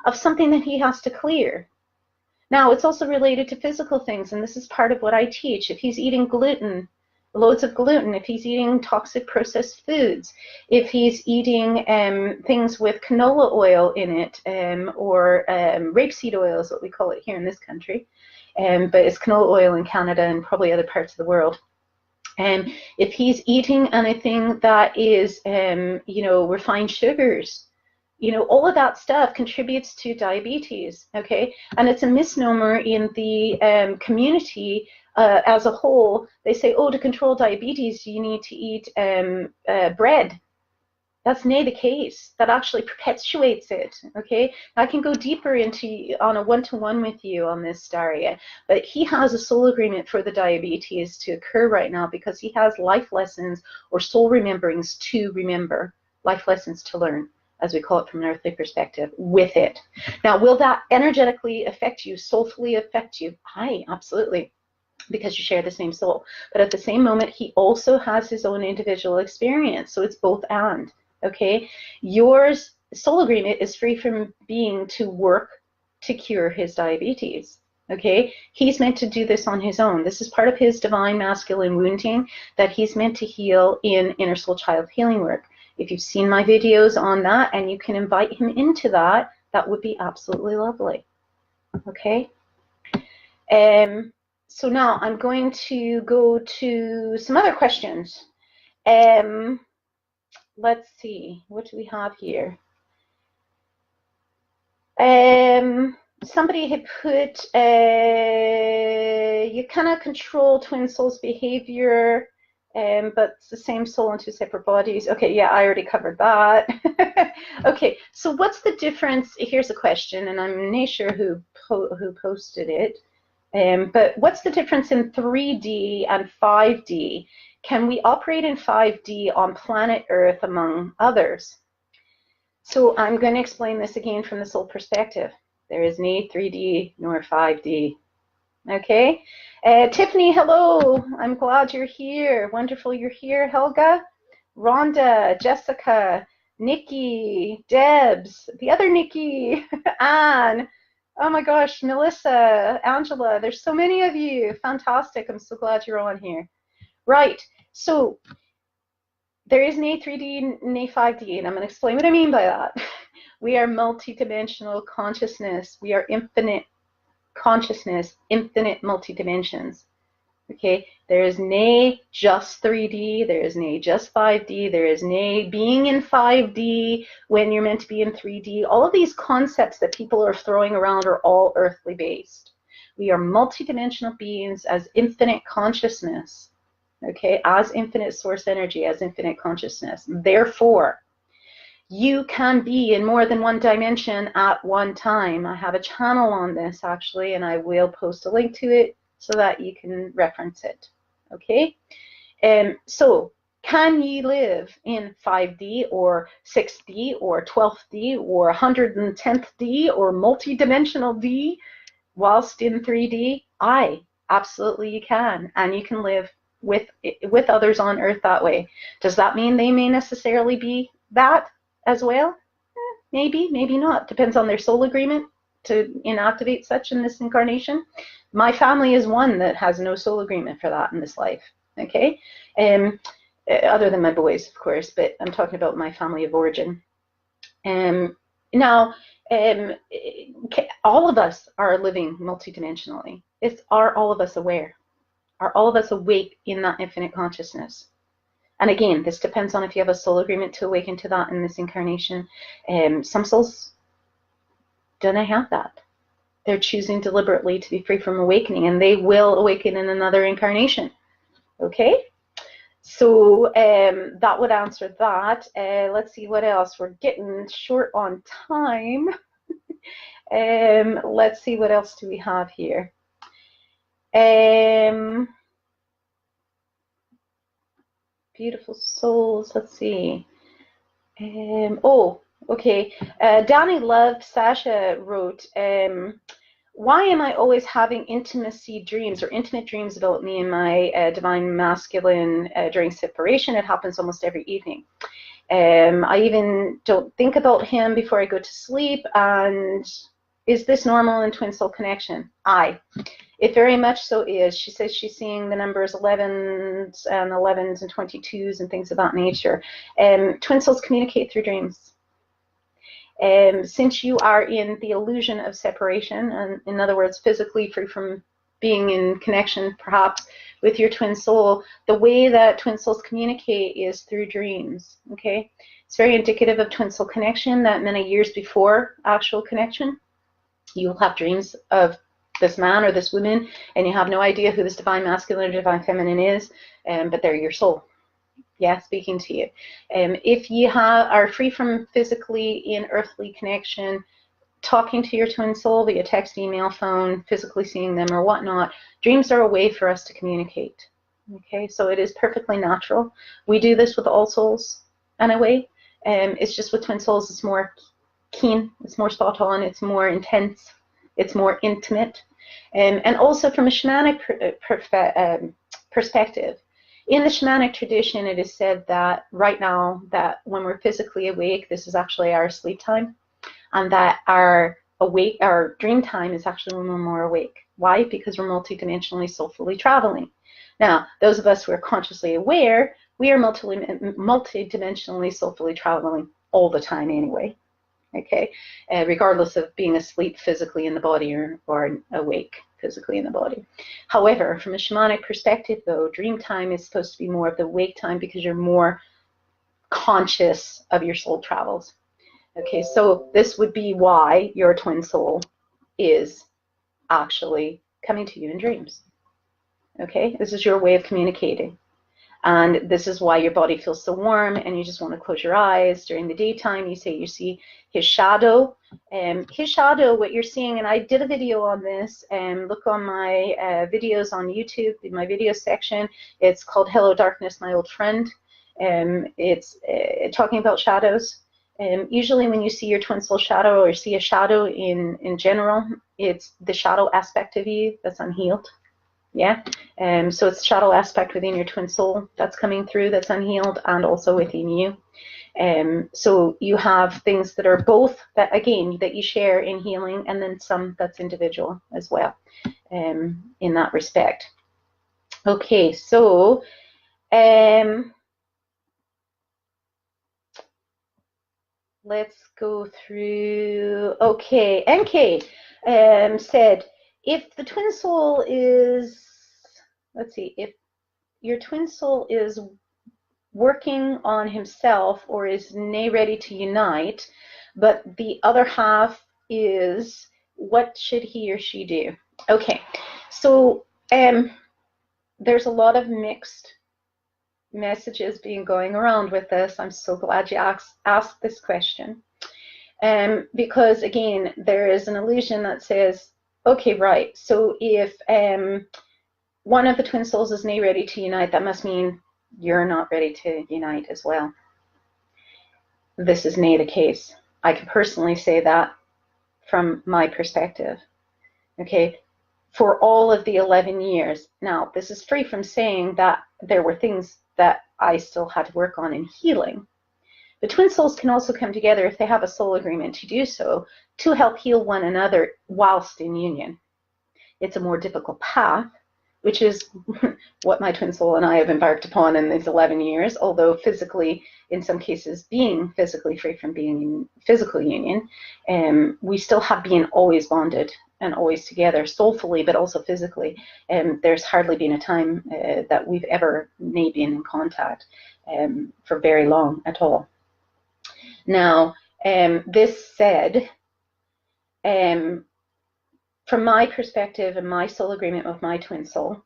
of something that he has to clear. Now, it's also related to physical things, and this is part of what I teach. If he's eating gluten, loads of gluten, if he's eating toxic processed foods, if he's eating things with canola oil in it, or rapeseed oil is what we call it here in this country, but it's canola oil in Canada and probably other parts of the world. And if he's eating anything that is, refined sugars, all of that stuff contributes to diabetes, okay? And it's a misnomer in the community as a whole. They say, oh, to control diabetes, you need to eat bread. That's nay the case. That actually perpetuates it, okay? I can go deeper on a one-to-one with you on this, Daria, but he has a soul agreement for the diabetes to occur right now because he has life lessons or soul rememberings to remember, life lessons to learn, as we call it from an earthly perspective, with it. Now, will that energetically affect you, soulfully affect you? Aye, absolutely, because you share the same soul. But at the same moment, he also has his own individual experience, so it's both and. Okay, yours soul agreement is free from being to work to cure his diabetes. Okay, he's meant to do this on his own. This is part of his divine masculine wounding that he's meant to heal in inner soul child healing work. If you've seen my videos on that and you can invite him into that, that would be absolutely lovely. Okay. So now I'm going to go to some other questions. Let's see, what do we have here? Somebody had put, you cannot control twin souls' behavior, but it's the same soul in two separate bodies. Okay, yeah, I already covered that. Okay, so what's the difference? Here's a question, and I'm not sure who posted it. But what's the difference in 3D and 5D? Can we operate in 5D on planet Earth among others? So I'm going to explain this again from the soul perspective. There is neither 3D nor 5D. Okay? Tiffany, hello. I'm glad you're here. Wonderful you're here. Helga, Rhonda, Jessica, Nikki, Debs, the other Nikki, Anne. Oh my gosh, Melissa, Angela. There's so many of you. Fantastic. I'm so glad you're on here. Right. So there is no 3D, no 5D, and I'm going to explain what I mean by that. We are multidimensional consciousness. We are infinite consciousness, infinite multi-dimensions. Okay, there is no just 3D, there is no just 5D, there is no being in 5D when you're meant to be in 3D. All of these concepts that people are throwing around are all earthly based. We are multidimensional beings as infinite consciousness, okay, as infinite source energy, as infinite consciousness. Therefore, you can be in more than one dimension at one time. I have a channel on this actually, and I will post a link to it so that you can reference it. Okay? So, can you live in 5D or 6D or 12D or 110th D or multidimensional D whilst in 3D? Absolutely you can. And you can live with others on Earth that way. Does that mean they may necessarily be that as well? Maybe, maybe not. Depends on their soul agreement to inactivate such in this incarnation. My family is one that has no soul agreement for that in this life. Okay? Other than my boys, of course, but I'm talking about my family of origin. Now, all of us are living multidimensionally. Are all of us aware? Are all of us awake in that infinite consciousness? And again, this depends on if you have a soul agreement to awaken to that in this incarnation. Some souls don't have that. They're choosing deliberately to be free from awakening, and they will awaken in another incarnation. Okay? So that would answer that. Let's see what else. We're getting short on time. Let's see what else do we have here. Beautiful souls. Let's see. Oh, okay. Danny Love Sasha wrote, why am I always having intimacy dreams or intimate dreams about me and my divine masculine during separation? It happens almost every evening. I even don't think about him before I go to sleep. And is this normal in twin soul connection? It very much so is. She says she's seeing the numbers 11s and 22s and things of that nature. Twin souls communicate through dreams. Since you are in the illusion of separation, and in other words, physically free from being in connection perhaps with your twin soul, the way that twin souls communicate is through dreams. Okay, it's very indicative of twin soul connection that many years before actual connection, you'll have dreams of this man or this woman, and you have no idea who this divine masculine or divine feminine is, but they're your soul. Yeah, speaking to you. If you are free from physically in earthly connection, talking to your twin soul via text, email, phone, physically seeing them or whatnot, dreams are a way for us to communicate. Okay, so it is perfectly natural. We do this with all souls in a way. It's just with twin souls, it's more keen, it's more spot on, it's more intense, it's more intimate. And also from a shamanic perspective, in the shamanic tradition, it is said that right now, that when we're physically awake, this is actually our sleep time, and that our dream time is actually when we're more awake. Why? Because we're multidimensionally soulfully traveling. Now, those of us who are consciously aware, we are multidimensionally soulfully traveling all the time anyway, okay? Regardless of being asleep physically in the body or awake physically in the body. However, from a shamanic perspective, though, dream time is supposed to be more of the wake time because you're more conscious of your soul travels. Okay, so this would be why your twin soul is actually coming to you in dreams. Okay, this is your way of communicating. And this is why your body feels so warm and you just want to close your eyes. During the daytime, you say you see his shadow. His shadow, what you're seeing, and I did a video on this, look on my videos on YouTube, in my video section. It's called Hello Darkness, My Old Friend. It's talking about shadows. Usually when you see your twin soul shadow or see a shadow in general, it's the shadow aspect of you that's unhealed. Yeah, so it's the shadow aspect within your twin soul that's coming through, that's unhealed, and also within you. So you have things that are both, that again, that you share in healing, and then some that's individual as well, in that respect. Okay, so let's go through. Okay, NK said, if the twin soul is, let's see, if your twin soul is working on himself or is ready to unite, but the other half is, what should he or she do? Okay, so there's a lot of mixed messages being going around with this. I'm so glad you asked this question. Because again, there is an illusion that says, okay, right, so if one of the twin souls is not ready to unite, that must mean you're not ready to unite as well. This is not the case. I can personally say that from my perspective. Okay, for all of the 11 years. Now, this is free from saying that there were things that I still had to work on in healing. The twin souls can also come together if they have a soul agreement to do so, to help heal one another whilst in union. It's a more difficult path, which is what my twin soul and I have embarked upon in these 11 years, although physically, in some cases, being physically free from being in physical union, we still have been always bonded and always together, soulfully, but also physically. There's hardly been a time that we've ever been in contact for very long at all. Now, this said, from my perspective and my soul agreement with my twin soul,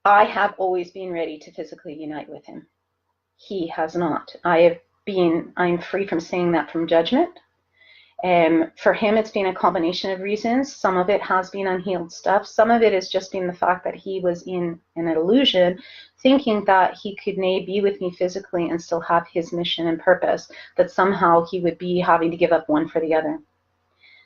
I have always been ready to physically unite with him. He has not. I'm free from saying that from judgment. For him, it's been a combination of reasons. Some of it has been unhealed stuff. Some of it has just been the fact that he was in an illusion, thinking that he could be with me physically and still have his mission and purpose, that somehow he would be having to give up one for the other.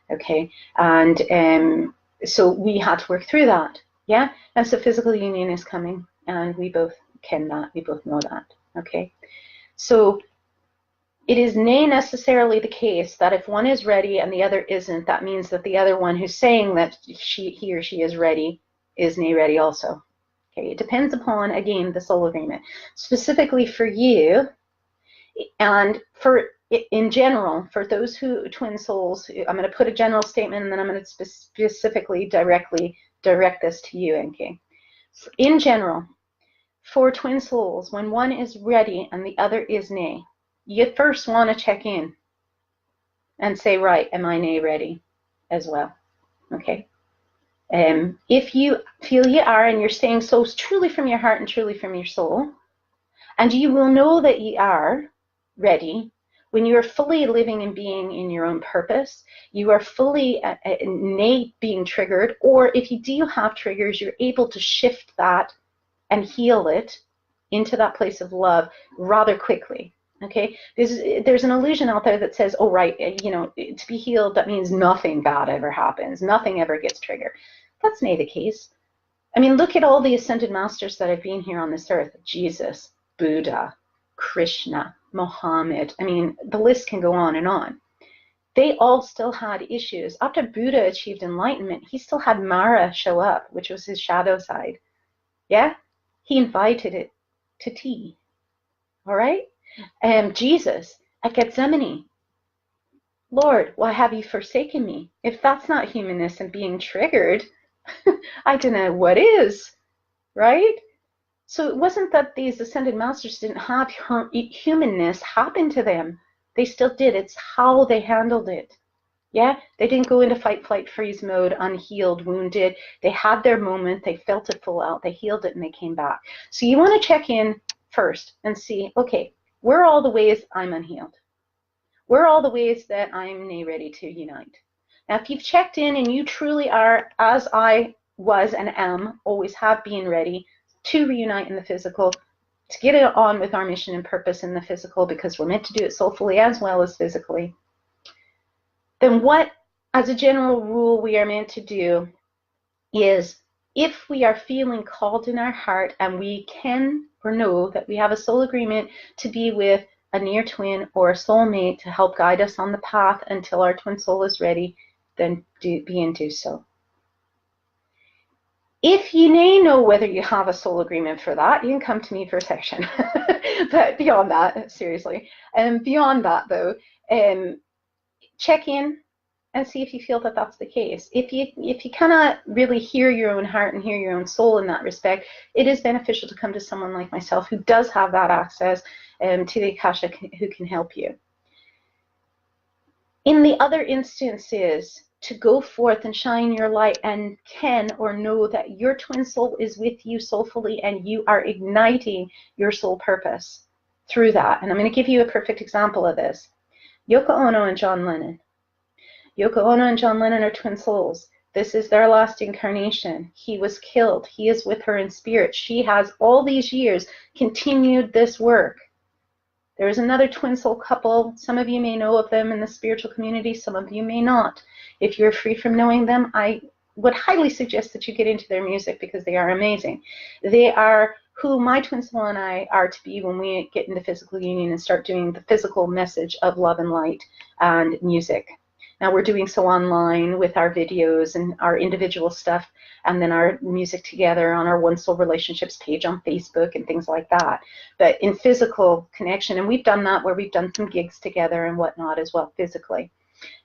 Okay, and so we had to work through that. Yeah, and so physical union is coming, and we both can that, we both know that. Okay, so it is not necessarily the case that if one is ready and the other isn't, that means that the other one who's saying that he or she is ready is not ready also. Okay, it depends upon, again, the soul agreement. Specifically for you, and for in general, for those who twin souls, I'm going to put a general statement and then I'm going to specifically directly direct this to you, NK. In general, for twin souls, when one is ready and the other is nay, you first want to check in and say, right, am I nay ready as well? Okay. If you feel you are and you're saying so truly from your heart and truly from your soul, and you will know that you are ready when you are fully living and being in your own purpose, you are fully being triggered, or if you do have triggers, you're able to shift that and heal it into that place of love rather quickly. Okay, there's an illusion out there that says, oh, right, you know, to be healed, that means nothing bad ever happens, nothing ever gets triggered. That's not the case. I mean, look at all the ascended masters that have been here on this earth. Jesus, Buddha, Krishna, Muhammad. I mean, the list can go on and on. they all still had issues. After Buddha achieved enlightenment, he still had Mara show up, which was his shadow side. Yeah? He invited it to tea. All right? Jesus at Gethsemane, Lord, why have you forsaken me? If that's not humanness and being triggered, I don't know what is, right? So it wasn't that these ascended masters didn't have humanness happen to them. They still did. It's how they handled it. Yeah, they didn't go into fight, flight, freeze mode, unhealed, wounded. They had their moment. They felt it full out. They healed it and they came back. So you want to check in first and see, okay, where are all the ways I'm unhealed? Where are all the ways that I'm ready to unite? Now, if you've checked in and you truly are, as I was and am, always have been ready to reunite in the physical, to get it on with our mission and purpose in the physical, because we're meant to do it soulfully as well as physically, then what, as a general rule, we are meant to do is, if we are feeling called in our heart and we can or know that we have a soul agreement to be with a near twin or a soulmate to help guide us on the path until our twin soul is ready, then do so. If you may know whether you have a soul agreement for that, you can come to me for a session. But beyond that, seriously, and beyond that though, check in and see if you feel that that's the case. If you cannot really hear your own heart and hear your own soul in that respect, it is beneficial to come to someone like myself who does have that access to the Akasha, who can help you. In the other instances, to go forth and shine your light and can or know that your twin soul is with you soulfully and you are igniting your soul purpose through that. And I'm going to give you a perfect example of this. Yoko Ono and John Lennon. Yoko Ono and John Lennon are twin souls. This is their last incarnation. He was killed. He is with her in spirit. She has all these years continued this work. There is another twin soul couple. Some of you may know of them in the spiritual community. Some of you may not. If you're free from knowing them, I would highly suggest that you get into their music because they are amazing. They are who my twin soul and I are to be when we get into physical union and start doing the physical message of love and light and music. Now we're doing so online with our videos and our individual stuff, and then our music together on our One Soul Relationships page on Facebook and things like that. But in physical connection, and we've done that where we've done some gigs together and whatnot as well physically.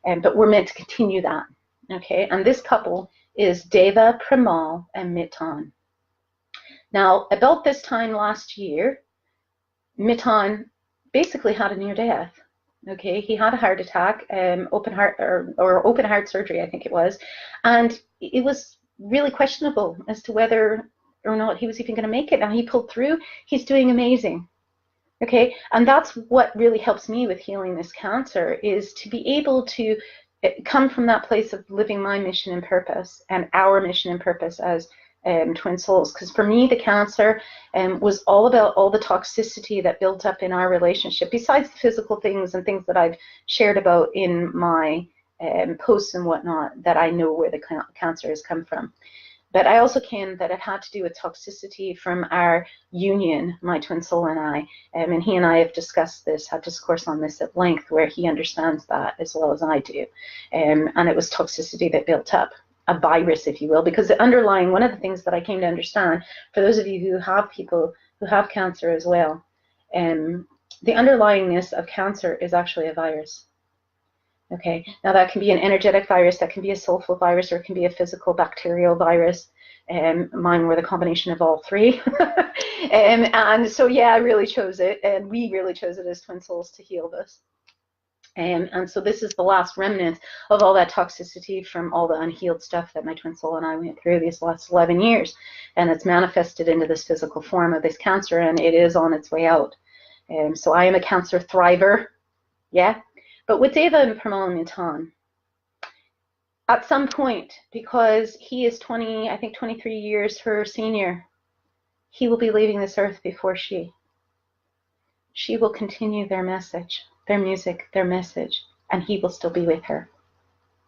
But we're meant to continue that, okay? And this couple is Deva Premal and Mitan. Now, about this time last year, Mitan basically had a near death. Okay, he had a heart attack, open heart surgery, I think it was, and it was really questionable as to whether or not he was even going to make it. Now he pulled through. He's doing amazing. Okay, and that's what really helps me with healing this cancer, is to be able to come from that place of living my mission and purpose and our mission and purpose as twin souls. Because for me, the cancer was all about all the toxicity that built up in our relationship, besides the physical things and things that I've shared about in my posts and whatnot, that I know where the cancer has come from. But I also can that it had to do with toxicity from our union, my twin soul and I. And he and I have discussed this, had discourse on this at length, where he understands that as well as I do. And it was toxicity that built up, a virus, if you will, because the underlying, one of the things that I came to understand, for those of you who have people who have cancer as well, the underlyingness of cancer is actually a virus. Okay, now that can be an energetic virus, that can be a soulful virus, or it can be a physical bacterial virus. Mine were the combination of all three. And so, yeah, I really chose it, and we really chose it as twin souls to heal this. And so this is the last remnant of all that toxicity from all the unhealed stuff that my twin soul and I went through these last 11 years. And it's manifested into this physical form of this cancer, and it is on its way out. So I am a cancer thriver, yeah? But with Deva and Premal and Mitan, at some point, because he is 23 years her senior, he will be leaving this earth before she. She will continue their message, their music, their message, and he will still be with her.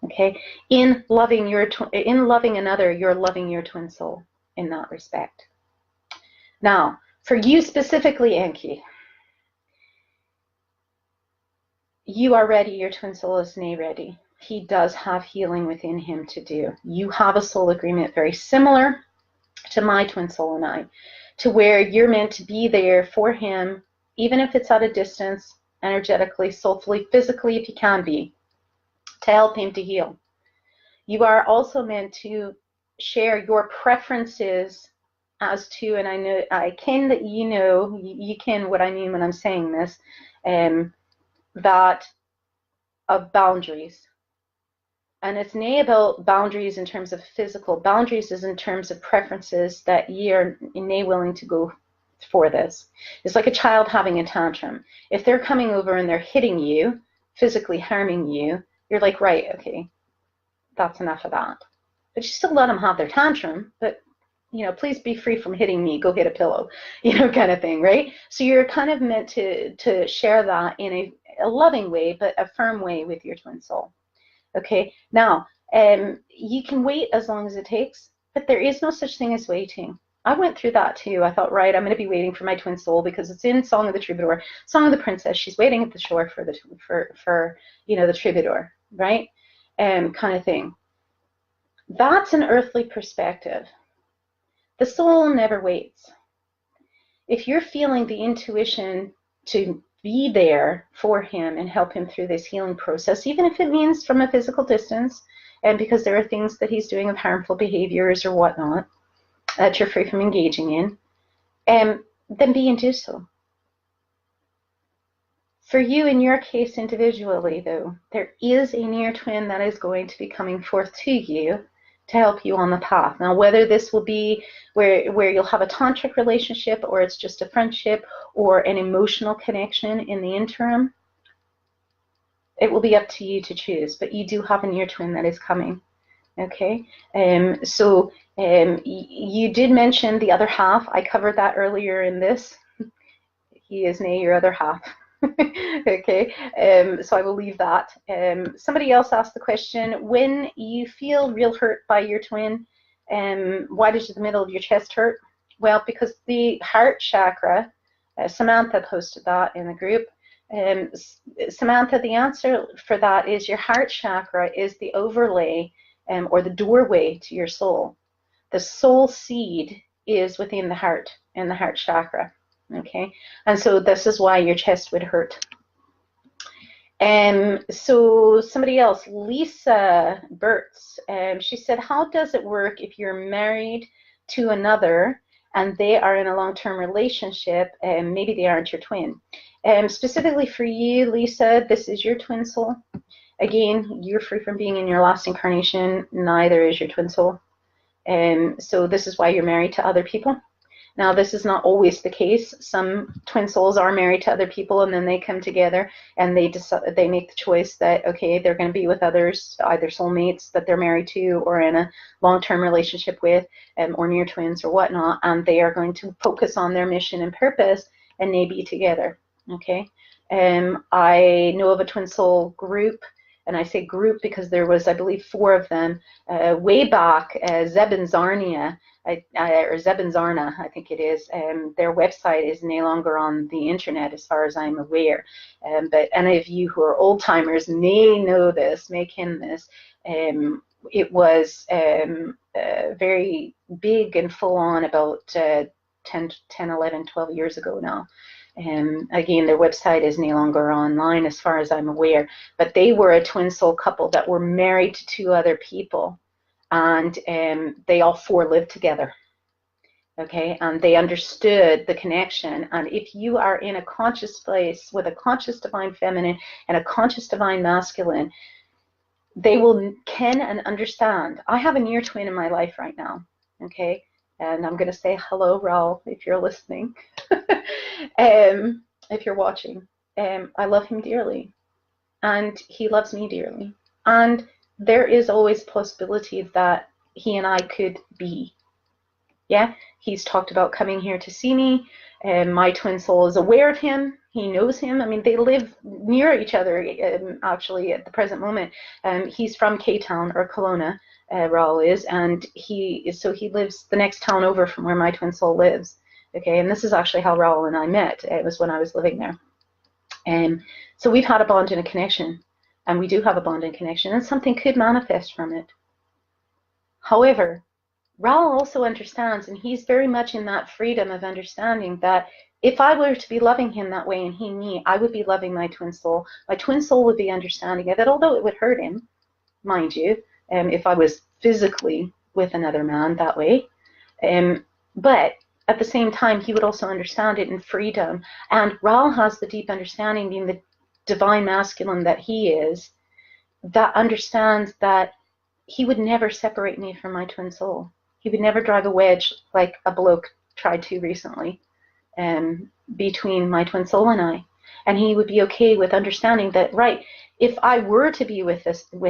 Okay? In loving another, you're loving your twin soul in that respect. Now, for you specifically, Enki, You are ready. Your twin soul is ready. He does have healing within him to do. You have a soul agreement very similar to my twin soul and I, to where you're meant to be there for him, even if it's at a distance, energetically, soulfully, physically, if you can be, to help him to heal. You are also meant to share your preferences as to, and I know I can that you can what I mean when I'm saying this, that of boundaries. And it's nae about boundaries in terms of physical boundaries, is in terms of preferences that you're nae willing to go for this. It's like a child having a tantrum. If they're coming over and they're hitting you, physically harming you, you're like, right, okay, that's enough of that. But you still let them have their tantrum, but please be free from hitting me, go hit a pillow, kind of thing, right? So you're kind of meant to share that in a loving way, but a firm way with your twin soul. Okay, now, you can wait as long as it takes, but there is no such thing as waiting. I went through that too. I thought, right, I'm going to be waiting for my twin soul because it's in Song of the Troubadour, Song of the Princess. She's waiting at the shore for the troubadour, right? Kind of thing. That's an earthly perspective. The soul never waits. If you're feeling the intuition to be there for him and help him through this healing process, even if it means from a physical distance, and because there are things that he's doing of harmful behaviors or whatnot that you're free from engaging in, then be and do so. For you, in your case individually, though, there is a near twin that is going to be coming forth to you to help you on the path. Now, whether this will be where you'll have a tantric relationship, or it's just a friendship or an emotional connection in the interim, it will be up to you to choose. But you do have a near twin that is coming. Okay, so you did mention the other half. I covered that earlier in this. He is nae your other half. Okay, so I will leave that. Somebody else asked the question, when you feel real hurt by your twin, why does the middle of your chest hurt? Well, because the heart chakra, Samantha posted that in the group. Samantha, the answer for that is your heart chakra is the overlay or the doorway to your soul. The soul seed is within the heart and the heart chakra. Okay, and so this is why your chest would hurt. So somebody else, Lisa Burtz, she said, how does it work if you're married to another and they are in a long-term relationship and maybe they aren't your twin? Specifically for you, Lisa, this is your twin soul. Again, you're free from being in your last incarnation. Neither is your twin soul. So this is why you're married to other people. Now, this is not always the case. Some twin souls are married to other people, and then they come together and they decide, they make the choice that, okay, they're going to be with others, either soulmates that they're married to or in a long-term relationship with, or near twins or whatnot, and they are going to focus on their mission and purpose and they be together. Okay. I know of a twin soul group, and I say group because there was, I believe, 4 of them way back, Zeb and Zarnia, or Zeb and Zarna, I think it is. Their website is no longer on the internet as far as I'm aware. But any of you who are old timers may know this, may ken this. It was very big and full on about 10, 11, 12 years ago now. Again, their website is no longer online as far as I'm aware, but they were a twin soul couple that were married to 2 other people, and they all 4 lived together. Okay, and they understood the connection. And if you are in a conscious place with a conscious divine feminine and a conscious divine masculine, they will ken and understand. I have a near twin in my life right now. Okay, and I'm going to say hello, Raul, if you're listening. If you're watching, I love him dearly, and he loves me dearly, and there is always a possibility that he and I could be. Yeah, he's talked about coming here to see me, and my twin soul is aware of him. He knows him. I mean, they live near each other, actually, at the present moment. He's from K-Town, or Kelowna, Raul is, and he lives the next town over from where my twin soul lives. Okay, and this is actually how Raul and I met. It was when I was living there. So we've had a bond and a connection, and we do have a bond and connection, and something could manifest from it. However, Raoul also understands, and he's very much in that freedom of understanding that if I were to be loving him that way and he me, I would be loving my twin soul. My twin soul would be understanding of it, although it would hurt him, mind you, if I was physically with another man that way. But at the same time, he would also understand it in freedom. And Raoul has the deep understanding, being the divine masculine that he is, that understands that he would never separate me from my twin soul. He would never drive a wedge like a bloke tried to recently between my twin soul and I. And he would be okay with understanding that, right, if I were to be with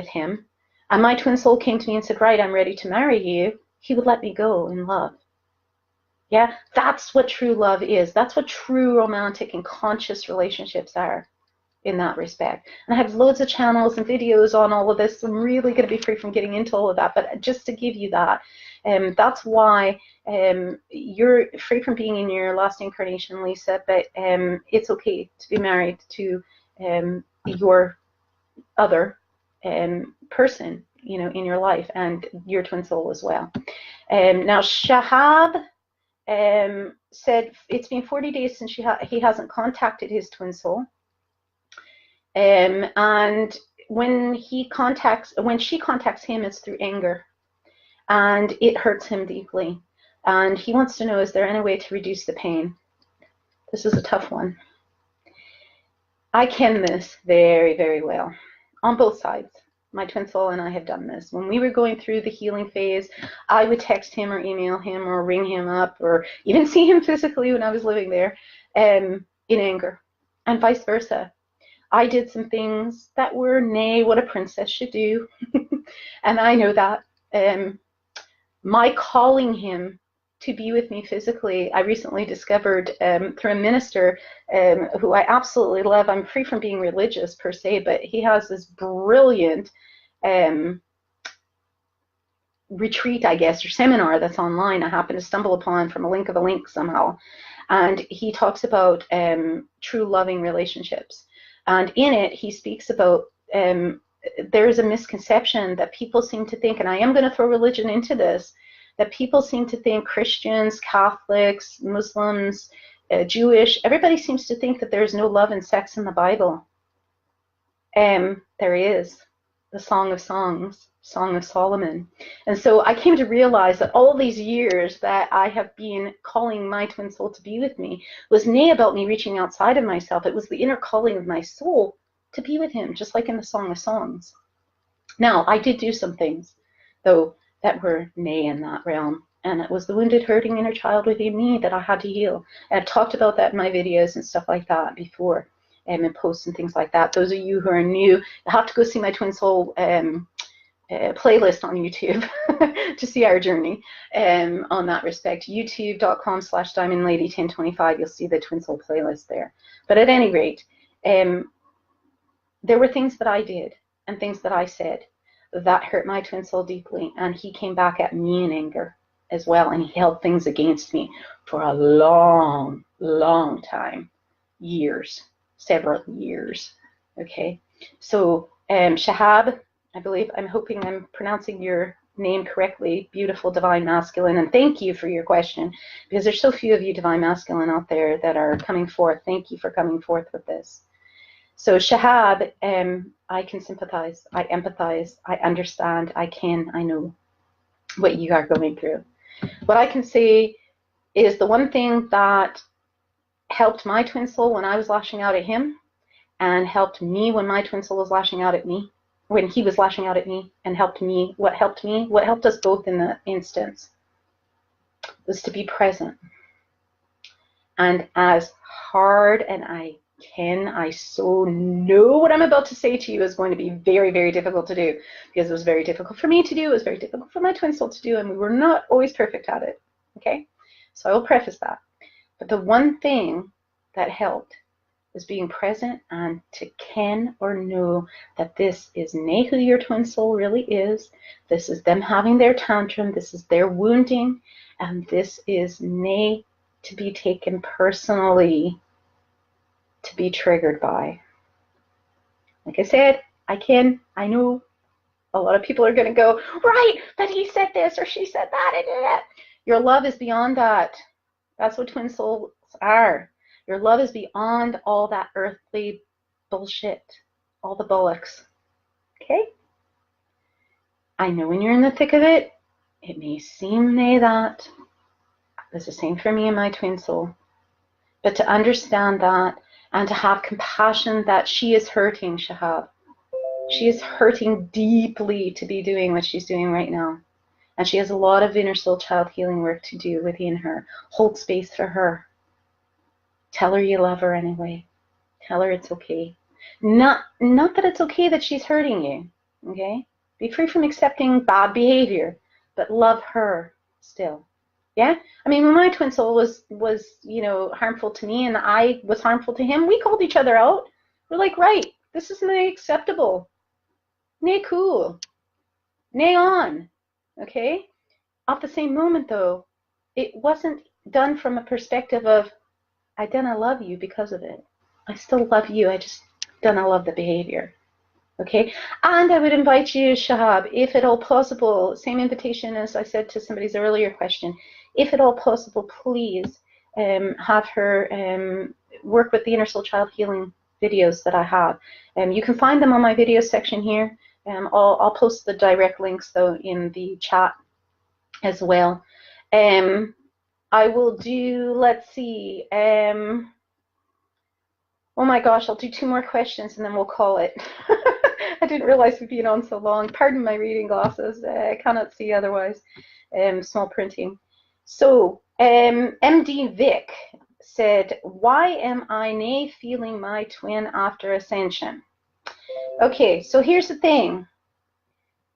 him, and my twin soul came to me and said, right, I'm ready to marry you, he would let me go in love. Yeah, that's what true love is. That's what true romantic and conscious relationships are in that respect. And I have loads of channels and videos on all of this, so I'm really going to be free from getting into all of that. But just to give you that, that's why you're free from being in your last incarnation, Lisa, but it's okay to be married to your other person, you know, in your life, and your twin soul as well. Now, Shahab said it's been 40 days since he hasn't contacted his twin soul. And when she contacts him, it's through anger, and it hurts him deeply. And he wants to know, is there any way to reduce the pain? This is a tough one. I ken this very, very well on both sides. My twin soul and I have done this. When we were going through the healing phase, I would text him or email him or ring him up or even see him physically when I was living there in anger, and vice versa. I did some things that were nay, what a princess should do. And I know that. My calling him to be with me physically, I recently discovered through a minister who I absolutely love. I'm free from being religious per se, but he has this brilliant retreat, I guess, or seminar that's online. I happened to stumble upon from a link of a link somehow. And he talks about true loving relationships. And in it, he speaks about there is a misconception that people seem to think, and I am going to throw religion into this, that people seem to think, Christians, Catholics, Muslims, Jewish, everybody seems to think that there's no love and sex in the Bible. There is. The Song of Songs, Song of Solomon. And so I came to realize that all these years that I have been calling my twin soul to be with me was nay about me reaching outside of myself. It was the inner calling of my soul to be with him, just like in the Song of Songs. Now, I did do some things, though, that were nay in that realm. And it was the wounded, hurting inner child within me that I had to heal. And I've talked about that in my videos and stuff like that before, and posts and things like that. Those of you who are new, you have to go see my twin soul playlist on YouTube to see our journey on that respect. youtube.com/diamondlady1025. You'll see the twin soul playlist there. But at any rate, there were things that I did and things that I said that hurt my twin soul deeply, and he came back at me in anger as well, and he held things against me for a long, long time, years, several years. Okay, so Shahab, I believe, I'm hoping I'm pronouncing your name correctly, beautiful divine masculine, and thank you for your question, because there's so few of you divine masculine out there that are coming forth. Thank you for coming forth with this. So Shahab, I can sympathize, I empathize, I understand, I know what you are going through. What I can say is the one thing that helped my twin soul when I was lashing out at him, and helped me when my twin soul was lashing out at me, when he was lashing out at me, and helped us both in that instance, was to be present. And as hard, and I so know what I'm about to say to you is going to be very, very difficult to do, because it was very difficult for me to do, it was very difficult for my twin soul to do, and we were not always perfect at it, okay? So I will preface that. But the one thing that helped was being present and to ken or know that this is nay who your twin soul really is, this is them having their tantrum, this is their wounding, and this is nay to be taken personally, to be triggered by. Like I said, I know a lot of people are going to go, right, but he said this or she said that. Your love is beyond that. That's what twin souls are. Your love is beyond all that earthly bullshit, all the bullocks. Okay? I know when you're in the thick of it, it may seem that. It's the same for me and my twin soul. But to understand that and to have compassion that she is hurting, Shahab. She is hurting deeply to be doing what she's doing right now. And she has a lot of inner soul child healing work to do within her. Hold space for her. Tell her you love her anyway. Tell her it's okay. Not that it's okay that she's hurting you. Okay? Be free from accepting bad behavior, but love her still. Yeah? I mean, when my twin soul was harmful to me and I was harmful to him, we called each other out. We're like, right, this isn't acceptable. Nay cool. Nay on. Okay? At the same moment, though, it wasn't done from a perspective of, I didn't love you because of it. I still love you. I just didn't love the behavior. Okay? And I would invite you, Shahab, if at all possible, same invitation as I said to somebody's earlier question, if at all possible, please have her work with the Inner Soul Child Healing videos that I have. You can find them on my video section here. I'll post the direct links, though, in the chat as well. I will do, let's see, oh my gosh, I'll do 2 more questions and then we'll call it. I didn't realize we'd been on so long. Pardon my reading glasses. I cannot see otherwise. Small printing. So, MD Vic said, why am I nay feeling my twin after ascension? Okay, so here's the thing.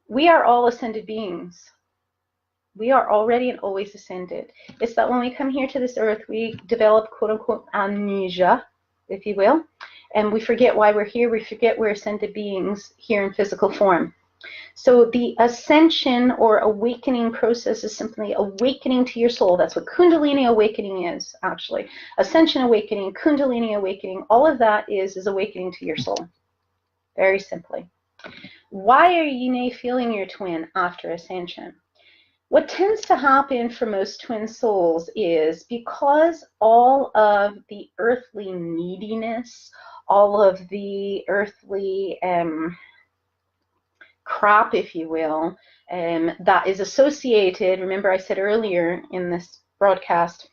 We are all ascended beings. We are already and always ascended. It's that when we come here to this earth, we develop quote-unquote amnesia, if you will, and we forget why we're here. We forget we're ascended beings here in physical form. So the ascension or awakening process is simply awakening to your soul. That's what Kundalini awakening is, actually. Ascension awakening, Kundalini awakening, all of that is awakening to your soul. Very simply. Why are you nay feeling your twin after ascension? What tends to happen for most twin souls is because all of the earthly neediness, all of the earthly crap, if you will, that is associated, remember I said earlier in this broadcast,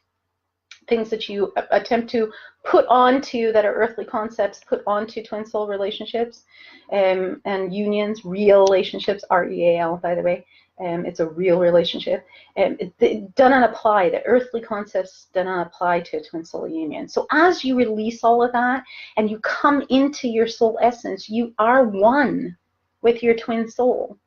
things that you attempt to put onto that are earthly concepts, put onto twin soul relationships and unions, real relationships, REAL, by the way. It's a real relationship. It does not apply. The earthly concepts do not apply to a twin soul union. So as you release all of that and you come into your soul essence, you are one with your twin soul.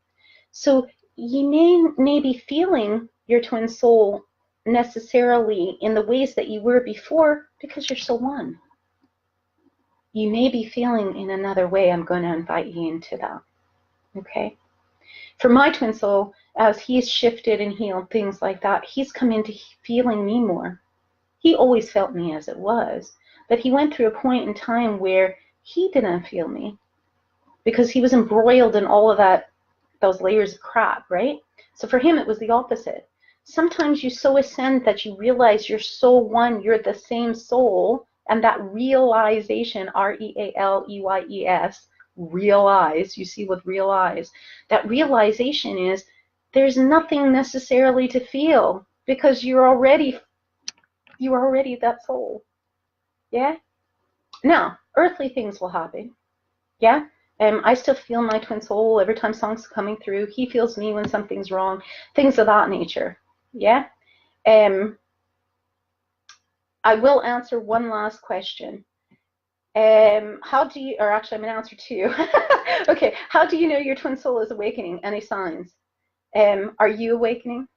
So you may be feeling your twin soul necessarily in the ways that you were before because you're so one. You may be feeling in another way. I'm going to invite you into that. Okay? For my twin soul, as he's shifted and healed, things like that, he's come into feeling me more. He always felt me as it was, but he went through a point in time where he didn't feel me because he was embroiled in all of that, those layers of crap, right? So for him, it was the opposite. Sometimes you so ascend that you realize you're so one, you're the same soul, and that realization, R-E-A-L-E-Y-E-S, realize, you see with real eyes, that realization is there's nothing necessarily to feel because you are already that soul. Yeah? Now, earthly things will happen. Yeah? I still feel my twin soul every time songs coming through. He feels me when something's wrong. Things of that nature. Yeah? I will answer one last question. How do you, or actually I'm going to answer 2. Okay, how do you know your twin soul is awakening? Any signs? Are you awakening?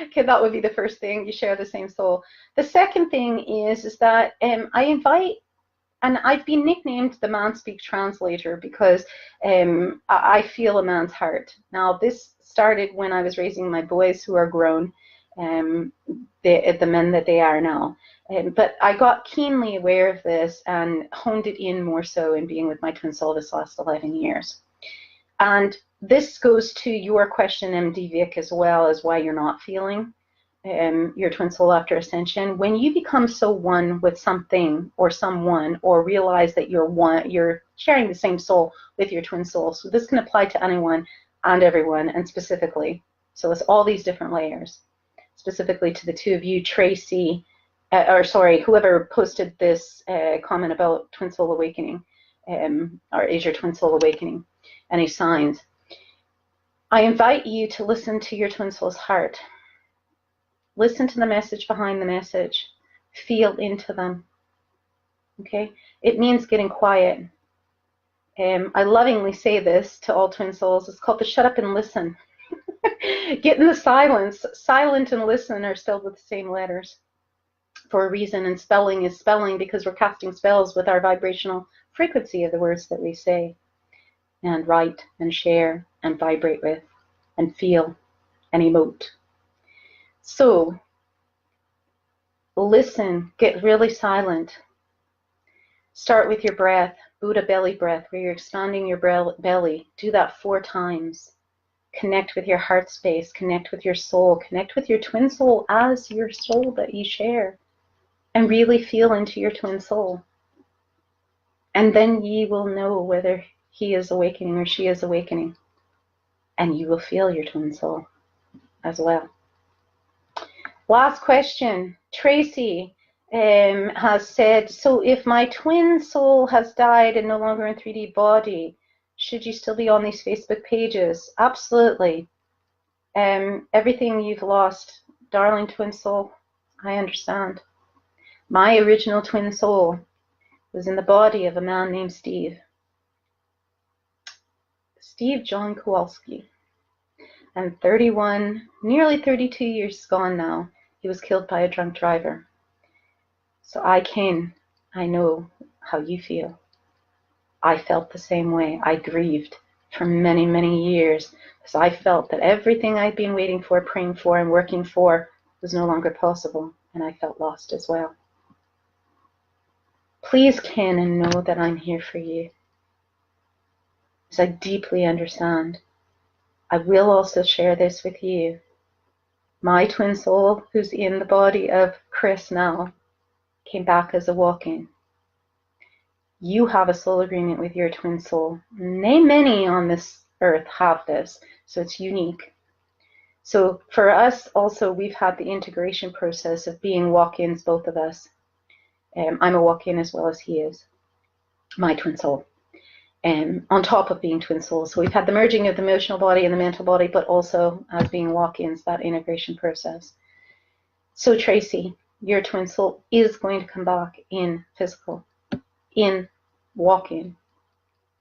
Okay, that would be the first thing. You share the same soul. The second thing is that I invite, and I've been nicknamed the Man Speak Translator because I feel a man's heart. Now, this started when I was raising my boys who are grown. the men that they are now. But I got keenly aware of this and honed it in more so in being with my twin soul this last 11 years. And this goes to your question, MD Vic, as well, as why you're not feeling your twin soul after ascension. When you become so one with something or someone, or realize that you're sharing the same soul with your twin soul. So this can apply to anyone and everyone, and specifically. So it's all these different layers. Specifically to the two of you, Tracy, whoever posted this comment about twin soul awakening, or is your twin soul awakening, any signs. I invite you to listen to your twin soul's heart. Listen to the message behind the message. Feel into them. Okay? It means getting quiet. I lovingly say this to all twin souls. It's called the shut up and listen. Get in the silence. Silent and listen are spelled with the same letters for a reason, and spelling is spelling because we're casting spells with our vibrational frequency of the words that we say and write and share and vibrate with and feel and emote. So listen, get really silent. Start with your breath, Buddha belly breath, where you're expanding your belly. Do that 4 times. Connect with your heart space, connect with your soul, connect with your twin soul as your soul that you share, and really feel into your twin soul. And then ye will know whether he is awakening or she is awakening. And you will feel your twin soul as well. Last question. Tracy has said, so if my twin soul has died and no longer in 3D body, should you still be on these Facebook pages? Absolutely. Everything you've lost, darling twin soul, I understand. My original twin soul was in the body of a man named Steve John Kowalski. And 31, nearly 32 years gone now, he was killed by a drunk driver. So I know how you feel. I felt the same way. I grieved for many, many years because I felt that everything I'd been waiting for, praying for, and working for was no longer possible, and I felt lost as well. Please ken and know that I'm here for you, because I deeply understand. I will also share this with you. My twin soul, who's in the body of Chris now, came back as a walk-in. You have a soul agreement with your twin soul. Many on this earth have this, so it's unique. So for us also, we've had the integration process of being walk-ins, both of us. I'm a walk-in as well as he is, my twin soul. On top of being twin souls. So we've had the merging of the emotional body and the mental body, but also as being walk-ins, that integration process. So Tracy, your twin soul is going to come back in physical, in walk-in.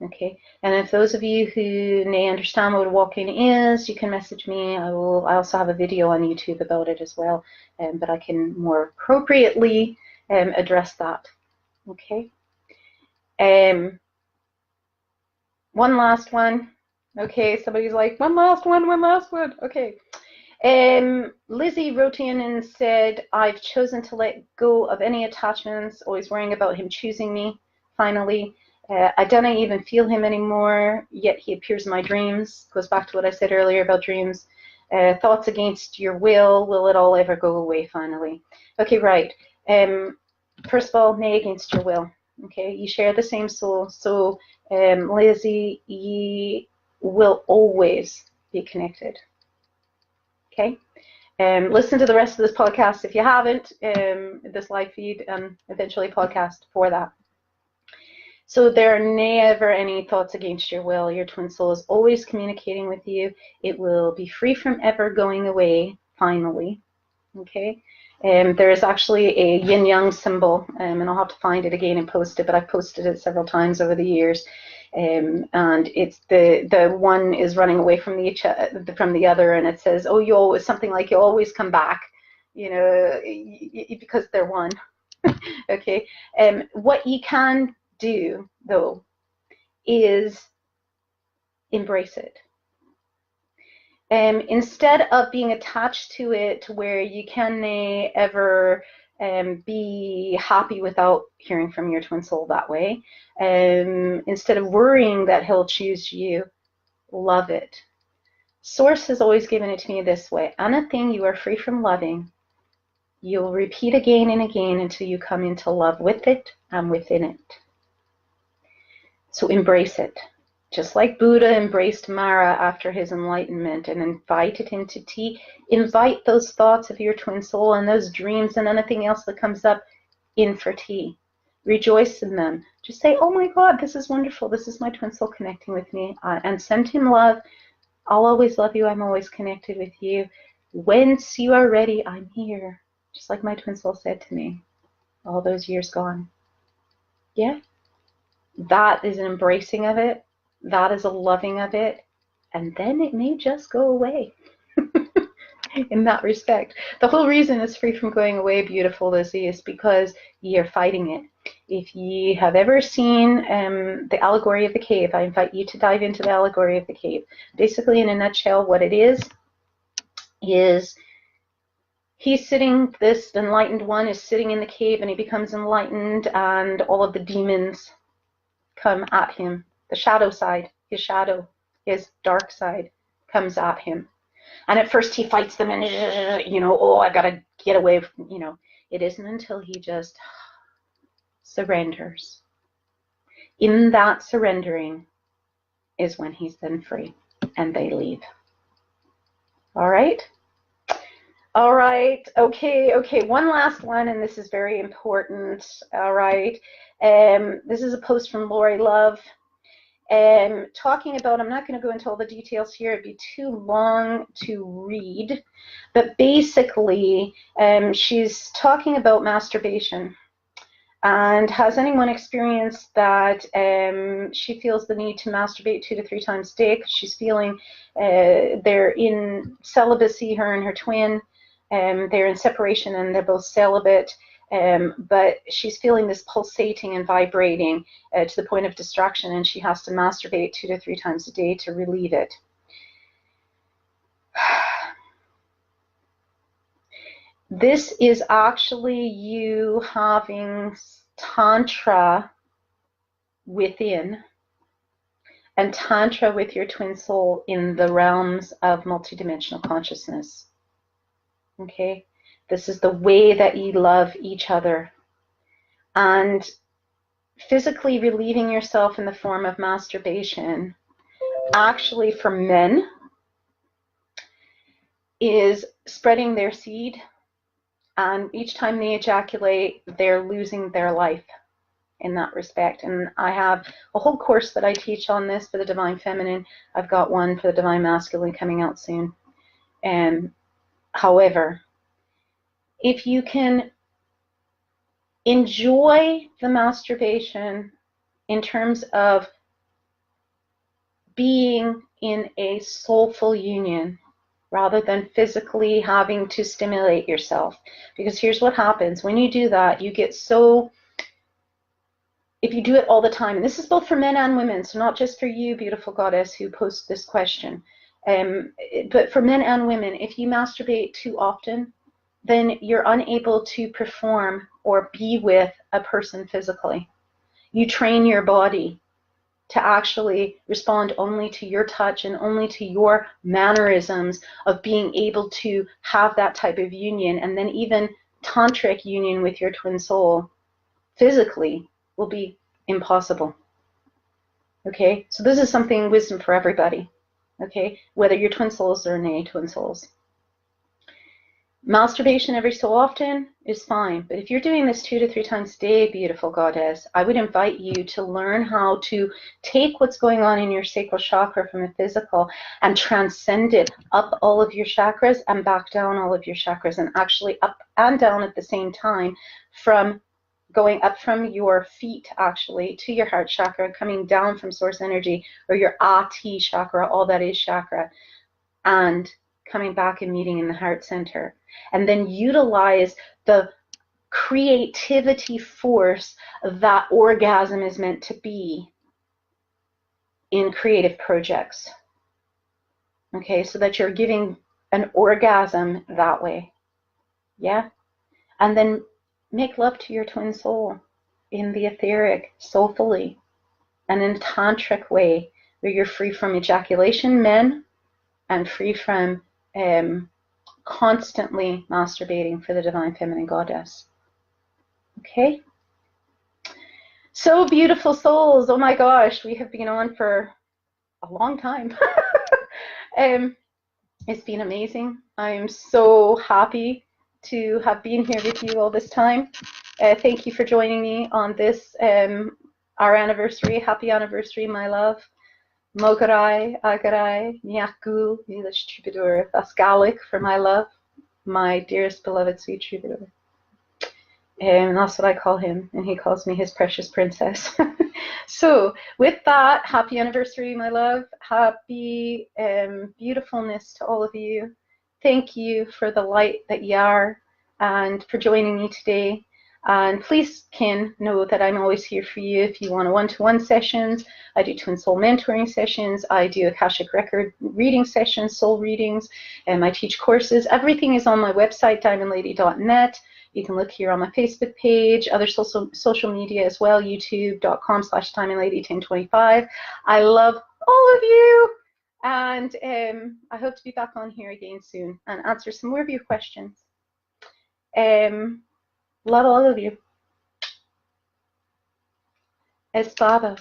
Okay, and if those of you who may understand what a walk-in is, you can message me. I also have a video on YouTube about it as well, but I can more appropriately address that. Okay. One last one. Okay, somebody's like, one last one. Okay. Lizzie wrote in and said, I've chosen to let go of any attachments, always worrying about him choosing me, finally. I don't even feel him anymore, yet he appears in my dreams. Goes back to what I said earlier about dreams. Thoughts against your will it all ever go away, finally? Okay, right. First of all, nay against your will. Okay, you share the same soul, so Lizzie, ye will always be connected. Okay, listen to the rest of this podcast if you haven't, this live feed, and eventually podcast for that. So there are never any thoughts against your will. Your twin soul is always communicating with you. It will be free from ever going away, finally. Okay. There is actually a yin-yang symbol, and I'll have to find it again and post it, but I've posted it several times over the years. And it's the one is running away from the other, and it says, oh, you always, something like you always come back, you know, because they're one. Okay. What you can do, though, is embrace it. Instead of being attached to it to where you can ever be happy without hearing from your twin soul that way, instead of worrying that he'll choose you, love it. Source has always given it to me this way: anything you are free from loving, you'll repeat again and again until you come into love with it and within it. So embrace it. Just like Buddha embraced Mara after his enlightenment and invited him to tea, invite those thoughts of your twin soul and those dreams and anything else that comes up in for tea. Rejoice in them. Just say, oh my God, this is wonderful. This is my twin soul connecting with me. And send him love. I'll always love you. I'm always connected with you. Once you are ready, I'm here. Just like my twin soul said to me all those years gone. Yeah? That is an embracing of it. That is a loving of it, and then it may just go away in that respect. The whole reason it's free from going away, beautiful Lizzie, is because you're fighting it. If you have ever seen the allegory of the cave, I invite you to dive into the allegory of the cave. Basically, in a nutshell, what it is he's sitting, this enlightened one is sitting in the cave, and he becomes enlightened, and all of the demons come at him. The shadow side, his shadow, his dark side comes at him. And at first he fights them and, oh, I gotta get away from, It isn't until he just surrenders. In that surrendering is when he's then free and they leave. All right? All right, okay, one last one, and this is very important. All right, this is a post from Lori Love. Talking about, I'm not going to go into all the details here, it'd be too long to read, but basically she's talking about masturbation. And has anyone experienced that she feels the need to masturbate 2 to 3 times a day because she's feeling they're in celibacy, her and her twin, they're in separation and they're both celibate. But she's feeling this pulsating and vibrating to the point of distraction, and she has to masturbate 2 to 3 times a day to relieve it. This is actually you having Tantra within, and Tantra with your twin soul in the realms of multidimensional consciousness. Okay? This is the way that you love each other. And physically relieving yourself in the form of masturbation, actually for men, is spreading their seed. And each time they ejaculate, they're losing their life in that respect. And I have a whole course that I teach on this for the Divine Feminine. I've got one for the Divine Masculine coming out soon. However, if you can enjoy the masturbation in terms of being in a soulful union rather than physically having to stimulate yourself, because here's what happens when you do that. You get so, if you do it all the time, and this is both for men and women, so not just for you, beautiful goddess, who posts this question, but for men and women, if you masturbate too often, then you're unable to perform or be with a person physically. You train your body to actually respond only to your touch and only to your mannerisms of being able to have that type of union. And then even tantric union with your twin soul physically will be impossible. Okay, so this is something, wisdom for everybody. Okay, whether you're twin souls or nay twin souls. Masturbation every so often is fine, but if you're doing this 2 to 3 times a day, beautiful goddess, I would invite you to learn how to take what's going on in your sacral chakra from the physical and transcend it up all of your chakras and back down all of your chakras, and actually up and down at the same time, from going up from your feet actually to your heart chakra, coming down from source energy or your Ati chakra, all that is chakra, and coming back and meeting in the heart center. And then utilize the creativity force that orgasm is meant to be in creative projects. Okay, so that you're giving an orgasm that way. Yeah? And then make love to your twin soul in the etheric, soulfully, and in a tantric way where you're free from ejaculation, men, and free from constantly masturbating for the divine feminine goddess. Okay? So beautiful souls. Oh my gosh, we have been on for a long time. It's been amazing. I'm so happy to have been here with you all this time. Thank you for joining me on this, our anniversary. Happy anniversary, my love. Mogarai, Agarai, Nyaku, Nilash Troubadour. That's Gaelic for my love, my dearest beloved sweet troubadour. And that's what I call him, and he calls me his precious princess. So with that, happy anniversary, my love. Happy beautifulness to all of you. Thank you for the light that you are and for joining me today. And please, Ken, know that I'm always here for you if you want one-to-one sessions. I do twin soul mentoring sessions. I do Akashic record reading sessions, soul readings, and I teach courses. Everything is on my website, diamondlady.net. You can look here on my Facebook page, other social media as well, youtube.com/diamondlady1025. I love all of you, and I hope to be back on here again soon and answer some more of your questions. Love all of you. Espada.